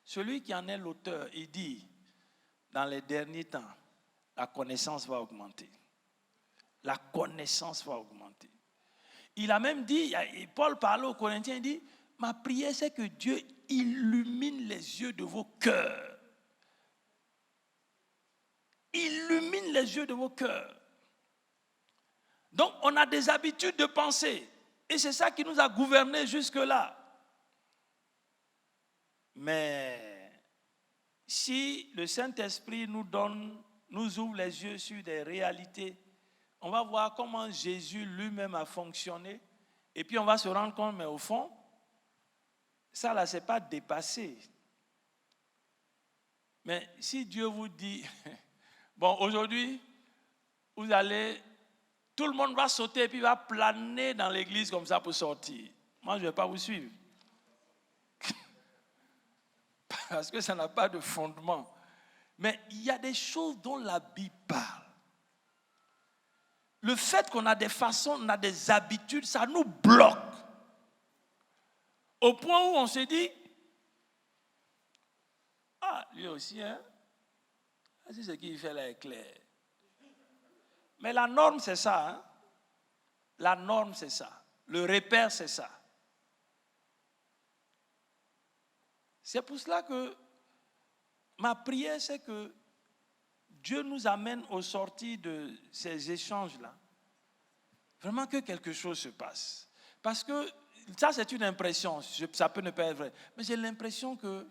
celui qui en est l'auteur, il dit, dans les derniers temps, la connaissance va augmenter. La connaissance va augmenter. Il a même dit, Paul parlait aux Corinthiens, il dit, ma prière c'est que Dieu illumine les yeux de vos cœurs. Illumine les yeux de vos cœurs. Donc on a des habitudes de pensée. Et c'est ça qui nous a gouvernés jusque-là. Mais si le Saint-Esprit nous ouvre les yeux sur des réalités, on va voir comment Jésus lui-même a fonctionné, et puis on va se rendre compte, mais au fond, ça là, c'est pas dépassé. Mais si Dieu vous dit, bon, aujourd'hui, vous allez, tout le monde va sauter et puis va planer dans l'église comme ça pour sortir. Moi, je ne vais pas vous suivre. Parce que ça n'a pas de fondement. Mais il y a des choses dont la Bible parle. Le fait qu'on a des façons, on a des habitudes, ça nous bloque. Au point où on se dit, ah, lui aussi, hein? C'est ce qu'il fait là est clair. Mais la norme, c'est ça. Hein? La norme, c'est ça. Le repère, c'est ça. C'est pour cela que ma prière, c'est que Dieu nous amène au sortir de ces échanges-là. Vraiment que quelque chose se passe. Parce que ça, c'est une impression. Ça peut ne pas être vrai. Mais j'ai l'impression que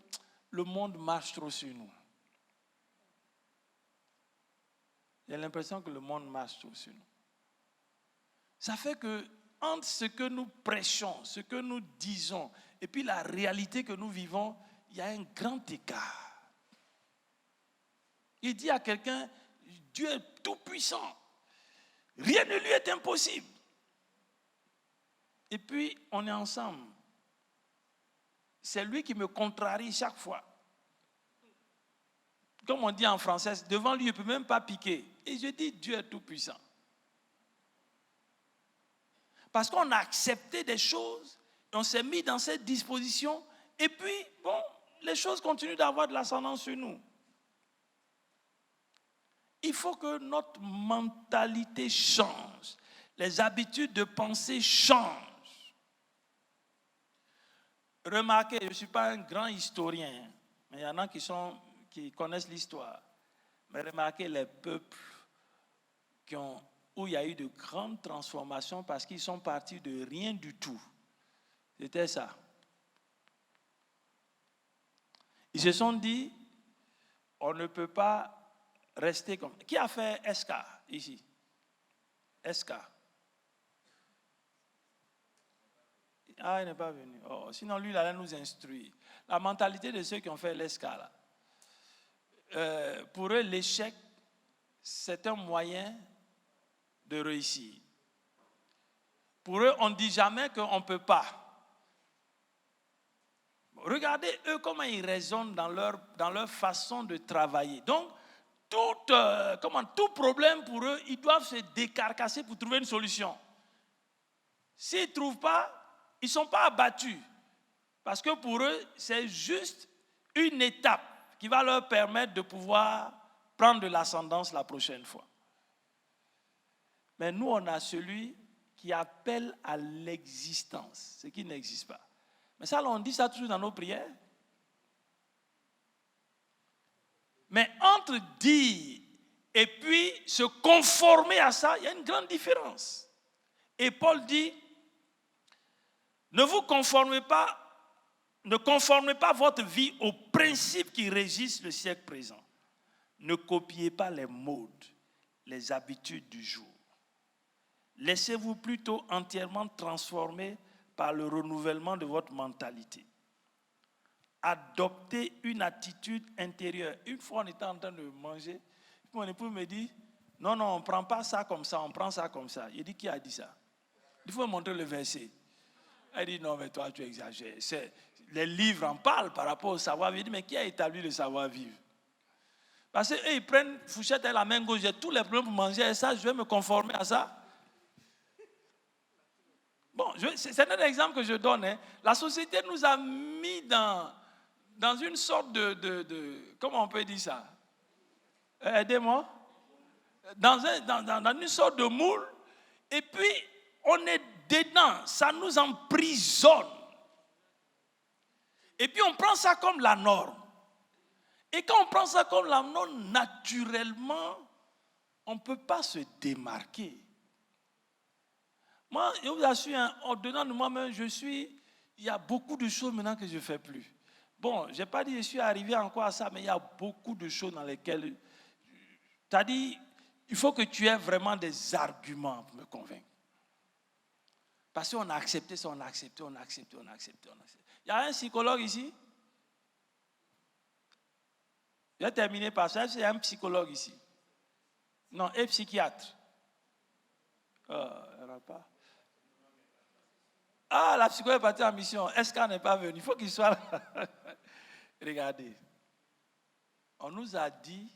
le monde marche trop sur nous. J'ai l'impression que le monde marche trop sur nous. Ça fait que entre ce que nous prêchons, ce que nous disons, et puis la réalité que nous vivons, il y a un grand écart. Il dit à quelqu'un, Dieu est tout puissant. Rien ne lui est impossible. Et puis, on est ensemble. C'est lui qui me contrarie chaque fois. Comme on dit en français, devant lui, je ne peux même pas piquer. Et je dis, Dieu est tout puissant. Parce qu'on a accepté des choses, on s'est mis dans cette disposition, et puis, bon, les choses continuent d'avoir de l'ascendance sur nous. Il faut que notre mentalité change, les habitudes de pensée changent. Remarquez, je ne suis pas un grand historien, mais il y en a qui connaissent l'histoire. Mais remarquez les peuples où il y a eu de grandes transformations parce qu'ils sont partis de rien du tout. C'était ça. Ils se sont dit, on ne peut pas rester comme... Qui a fait Esca ici? Esca. Ah, il n'est pas venu. Oh, sinon, lui, il allait nous instruire. La mentalité de ceux qui ont fait l'Esca, là. Pour eux, l'échec, c'est un moyen de réussir. Pour eux, on ne dit jamais qu'on ne peut pas. Regardez, eux, comment ils raisonnent dans leur façon de travailler. Donc, tout problème pour eux, ils doivent se décarcasser pour trouver une solution. S'ils ne trouvent pas, ils ne sont pas abattus. Parce que pour eux, c'est juste une étape qui va leur permettre de pouvoir prendre de l'ascendance la prochaine fois. Mais nous, on a celui qui appelle à l'existence, ce qui n'existe pas. Mais ça, on dit ça toujours dans nos prières. Mais entre dire et puis se conformer à ça, il y a une grande différence. Et Paul dit, ne conformez pas votre vie aux principes qui régissent le siècle présent. Ne copiez pas les modes, les habitudes du jour. Laissez-vous plutôt entièrement transformer par le renouvellement de votre mentalité. Adoptez une attitude intérieure. Une fois, on était en train de manger, mon époux me dit, non, on ne prend pas ça comme ça, on prend ça comme ça. Il dit, qui a dit ça? Il faut montrer le verset. Elle dit, non, mais toi, tu exagères. Les livres en parlent par rapport au savoir-vivre. Il dit, mais qui a établi le savoir-vivre? Parce qu'eux, ils prennent fourchette à la main gauche, j'ai tous les problèmes pour manger, et ça, je vais me conformer à ça. Bon, c'est un exemple que je donne. Hein. La société nous a mis dans une sorte de comment on peut dire ça? Aidez-moi. Dans une sorte de moule. Et puis, on est dedans. Ça nous emprisonne. Et puis, on prend ça comme la norme. Et quand on prend ça comme la norme, naturellement, on ne peut pas se démarquer. Moi, je vous assure, en dedans de moi-même, il y a beaucoup de choses maintenant que je ne fais plus. Bon, je n'ai pas dit que je suis arrivé encore à ça, mais il y a beaucoup de choses dans lesquelles... Tu as dit, il faut que tu aies vraiment des arguments pour me convaincre. Parce qu'on a accepté ça, on a accepté. Il y a un psychologue ici. Je vais terminer par ça. Il y a un psychologue ici. Non, et psychiatre. Il n'y en a pas. Ah, la psychologue est partie en mission. Est-ce qu'elle n'est pas venue? Il faut qu'il soit là. Regardez. On nous a dit,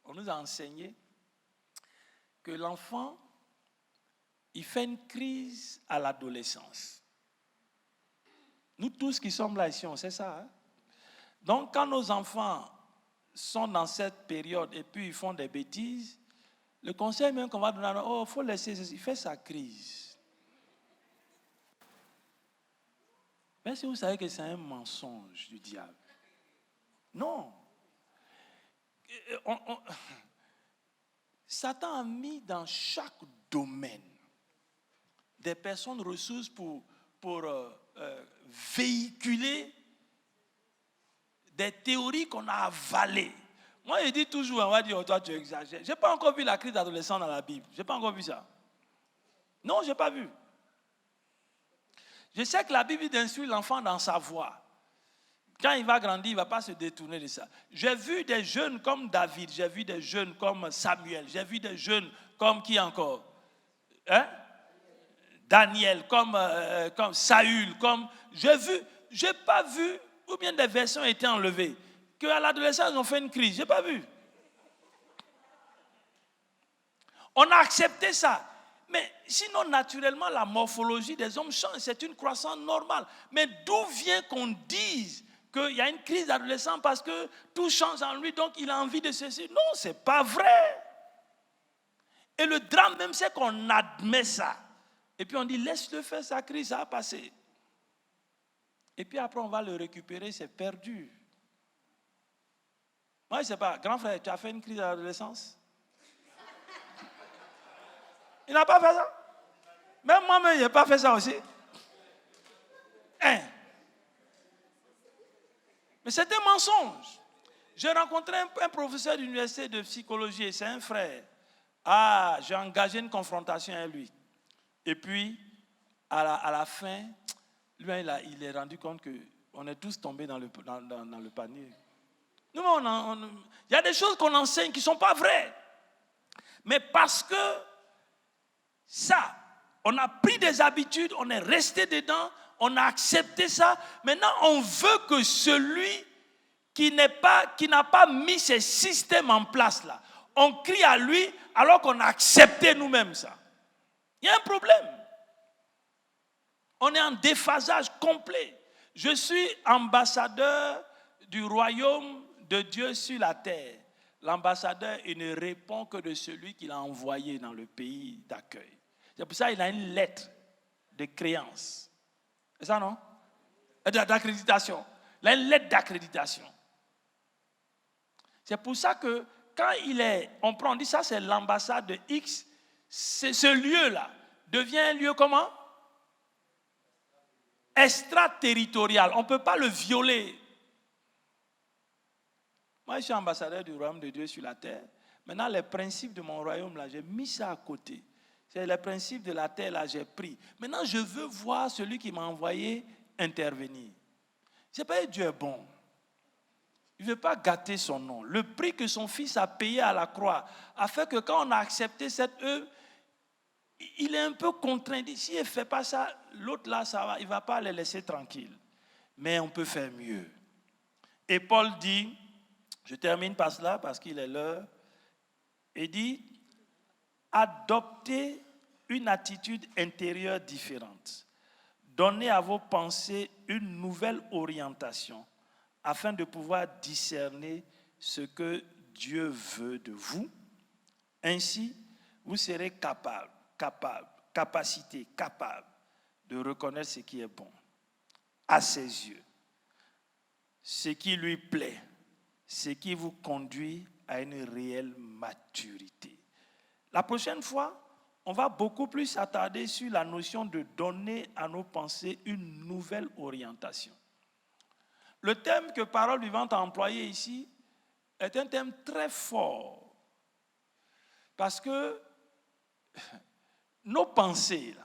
on nous a enseigné que l'enfant, il fait une crise à l'adolescence. Nous tous qui sommes là ici, on sait ça. Hein? Donc, quand nos enfants sont dans cette période et puis ils font des bêtises, le conseil même qu'on va donner, oh, il faut laisser, il fait sa crise. Mais si vous savez que c'est un mensonge du diable. Non. Satan a mis dans chaque domaine des personnes ressources pour véhiculer des théories qu'on a avalées. Moi, je dis toujours, on va dire, oh, toi, tu exagères. Je n'ai pas encore vu la crise d'adolescence dans la Bible. Je n'ai pas encore vu ça. Non, je n'ai pas vu. Je sais que la Bible instruit l'enfant dans sa voie. Quand il va grandir, il ne va pas se détourner de ça. J'ai vu des jeunes comme David, j'ai vu des jeunes comme Samuel, j'ai vu des jeunes comme qui encore? Daniel, comme Saül, comme... J'ai pas vu, ou bien des versions étaient enlevées, qu'à l'adolescence, ils ont fait une crise. Je n'ai pas vu. On a accepté ça. Mais sinon, naturellement, la morphologie des hommes change. C'est une croissance normale. Mais d'où vient qu'on dise qu'il y a une crise d'adolescence parce que tout change en lui, donc il a envie de ceci? Non, ce n'est pas vrai. Et le drame même, c'est qu'on admet ça. Et puis on dit, laisse-le faire sa crise, ça va passer. Et puis après, on va le récupérer, c'est perdu. Moi, je ne sais pas, grand frère, tu as fait une crise d'adolescence? Il n'a pas fait ça? Même moi-même, je n'ai pas fait ça aussi. Hein? Mais c'est un mensonge. J'ai rencontré un professeur d'université de psychologie, et c'est un frère. Ah, j'ai engagé une confrontation avec lui. Et puis, à la fin, lui, il est rendu compte qu'on est tous tombés dans le panier. Nous, il y a des choses qu'on enseigne qui ne sont pas vraies. Mais parce que ça, on a pris des habitudes, on est resté dedans, on a accepté ça. Maintenant, on veut que celui qui n'a pas mis ces systèmes en place là, on crie à lui alors qu'on a accepté nous-mêmes ça. Il y a un problème. On est en déphasage complet. Je suis ambassadeur du royaume de Dieu sur la terre. L'ambassadeur, il ne répond que de celui qu'il a envoyé dans le pays d'accueil. C'est pour ça qu'il a une lettre de créance. C'est ça, non? D'accréditation. Il a une lettre d'accréditation. C'est pour ça que quand on dit ça, c'est l'ambassade de X, ce lieu-là devient un lieu comment? Extraterritorial. On ne peut pas le violer. Moi, je suis ambassadeur du royaume de Dieu sur la terre. Maintenant, les principes de mon royaume, là, j'ai mis ça à côté. C'est les principes de la terre, là, j'ai pris. Maintenant, je veux voir celui qui m'a envoyé intervenir. Je sais pas, Dieu est bon. Il ne veut pas gâter son nom. Le prix que son fils a payé à la croix a fait que quand on a accepté cette œuvre, il est un peu contraint. S'il ne fait pas ça, l'autre là, ça va, il ne va pas les laisser tranquilles. Mais on peut faire mieux. Et Paul dit, je termine par cela parce qu'il est l'heure, il dit, adoptez une attitude intérieure différente. Donnez à vos pensées une nouvelle orientation afin de pouvoir discerner ce que Dieu veut de vous. Ainsi, vous serez capable de reconnaître ce qui est bon à ses yeux, ce qui lui plaît, ce qui vous conduit à une réelle maturité. La prochaine fois, on va beaucoup plus s'attarder sur la notion de donner à nos pensées une nouvelle orientation. Le thème que Parole Vivante a employé ici est un thème très fort. Parce que nos pensées, là,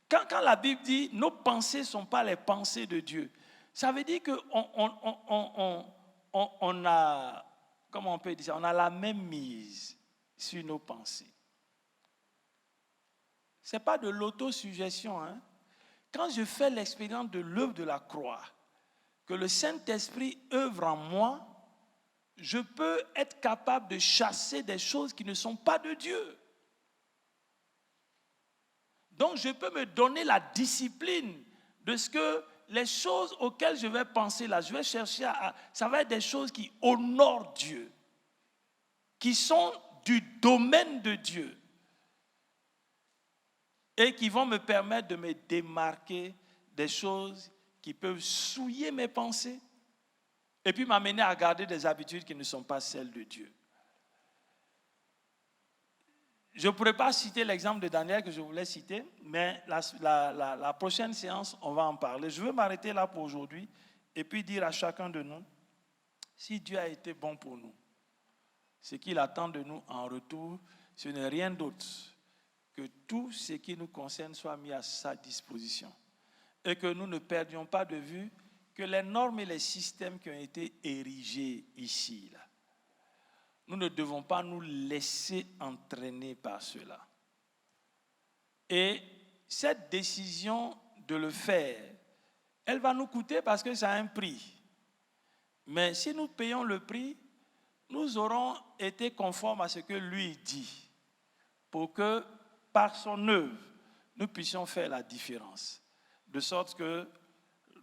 quand la Bible dit nos pensées ne sont pas les pensées de Dieu, ça veut dire qu'on a, comment on peut dire ça, on a la même mise sur nos pensées. Ce n'est pas de l'autosuggestion. Hein? Quand je fais l'expérience de l'œuvre de la croix, que le Saint-Esprit œuvre en moi, je peux être capable de chasser des choses qui ne sont pas de Dieu. Donc, je peux me donner la discipline de ce que les choses auxquelles je vais penser là, je vais chercher ça va être des choses qui honorent Dieu, qui sont du domaine de Dieu et qui vont me permettre de me démarquer des choses qui peuvent souiller mes pensées et puis m'amener à garder des habitudes qui ne sont pas celles de Dieu. Je ne pourrais pas citer l'exemple de Daniel que je voulais citer, mais la prochaine séance, on va en parler. Je veux m'arrêter là pour aujourd'hui et puis dire à chacun de nous, si Dieu a été bon pour nous, ce qu'il attend de nous en retour, ce n'est rien d'autre que tout ce qui nous concerne soit mis à sa disposition et que nous ne perdions pas de vue que les normes et les systèmes qui ont été érigés ici, là, nous ne devons pas nous laisser entraîner par cela. Et cette décision de le faire, elle va nous coûter parce que ça a un prix. Mais si nous payons le prix, nous aurons été conformes à ce que lui dit, pour que par son œuvre, nous puissions faire la différence. De sorte que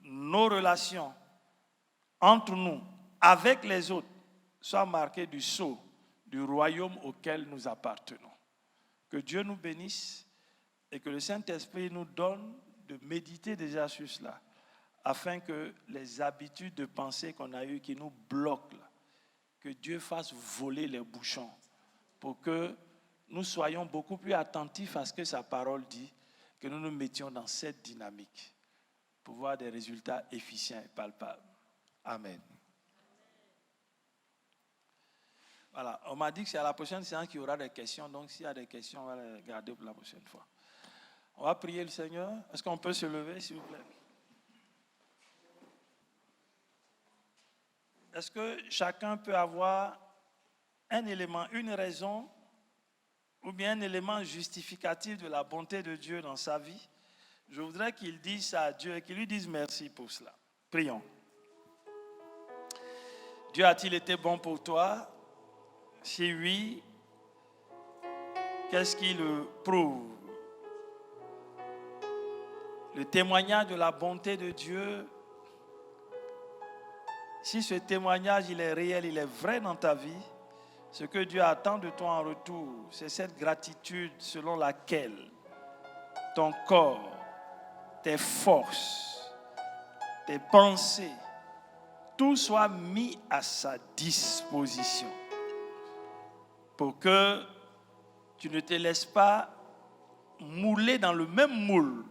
nos relations entre nous, avec les autres, soient marquées du sceau du royaume auquel nous appartenons. Que Dieu nous bénisse et que le Saint-Esprit nous donne de méditer déjà sur cela, afin que les habitudes de pensée qu'on a eues qui nous bloquent, là, que Dieu fasse voler les bouchons pour que nous soyons beaucoup plus attentifs à ce que sa parole dit, que nous nous mettions dans cette dynamique pour voir des résultats efficients et palpables. Amen. Voilà, on m'a dit que c'est à la prochaine séance qu'il y aura des questions, donc s'il y a des questions, on va les garder pour la prochaine fois. On va prier le Seigneur. Est-ce qu'on peut se lever, s'il vous plaît? Est-ce que chacun peut avoir un élément, une raison, ou bien un élément justificatif de la bonté de Dieu dans sa vie? Je voudrais qu'il dise ça à Dieu et qu'il lui dise merci pour cela. Prions. Dieu a-t-il été bon pour toi? Si oui, qu'est-ce qui le prouve? Le témoignage de la bonté de Dieu, si ce témoignage il est réel, il est vrai dans ta vie, ce que Dieu attend de toi en retour, c'est cette gratitude selon laquelle ton corps, tes forces, tes pensées, tout soit mis à sa disposition pour que tu ne te laisses pas mouler dans le même moule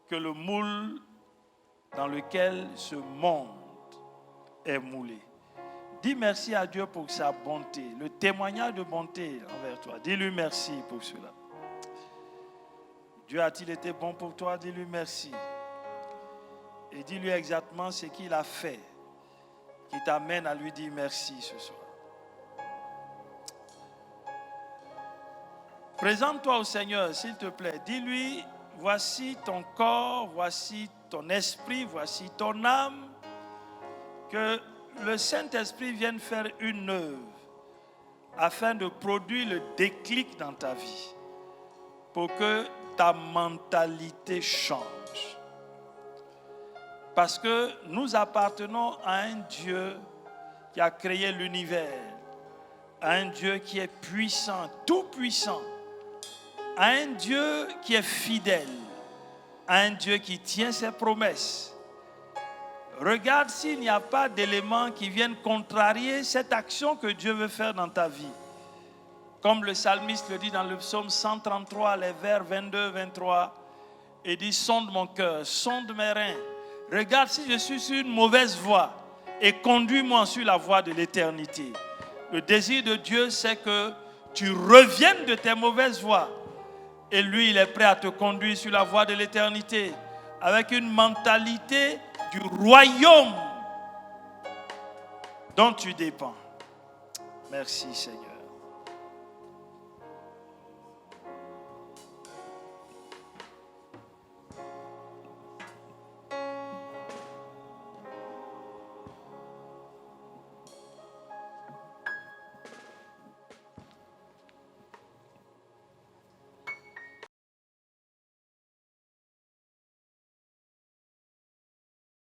que le moule dans lequel ce monde est moulé. Dis merci à Dieu pour sa bonté, le témoignage de bonté envers toi. Dis-lui merci pour cela. Dieu a-t-il été bon pour toi? Dis-lui merci. Et dis-lui exactement ce qu'il a fait qui t'amène à lui dire merci ce soir. Présente-toi au Seigneur, s'il te plaît. Dis-lui, voici ton corps, voici ton esprit, voici ton âme. Que le Saint-Esprit vienne faire une œuvre afin de produire le déclic dans ta vie pour que ta mentalité change. Parce que nous appartenons à un Dieu qui a créé l'univers, à un Dieu qui est puissant, tout puissant, à un Dieu qui est fidèle, à un Dieu qui tient ses promesses. Regarde s'il n'y a pas d'éléments qui viennent contrarier cette action que Dieu veut faire dans ta vie. Comme le psalmiste le dit dans le psaume 133, les vers 22-23, il dit « Sonde mon cœur, sonde mes reins, regarde si je suis sur une mauvaise voie et conduis-moi sur la voie de l'éternité. Le désir de Dieu, c'est que tu reviennes de tes mauvaises voies. Et lui, il est prêt à te conduire sur la voie de l'éternité avec une mentalité du royaume dont tu dépends. Merci Seigneur.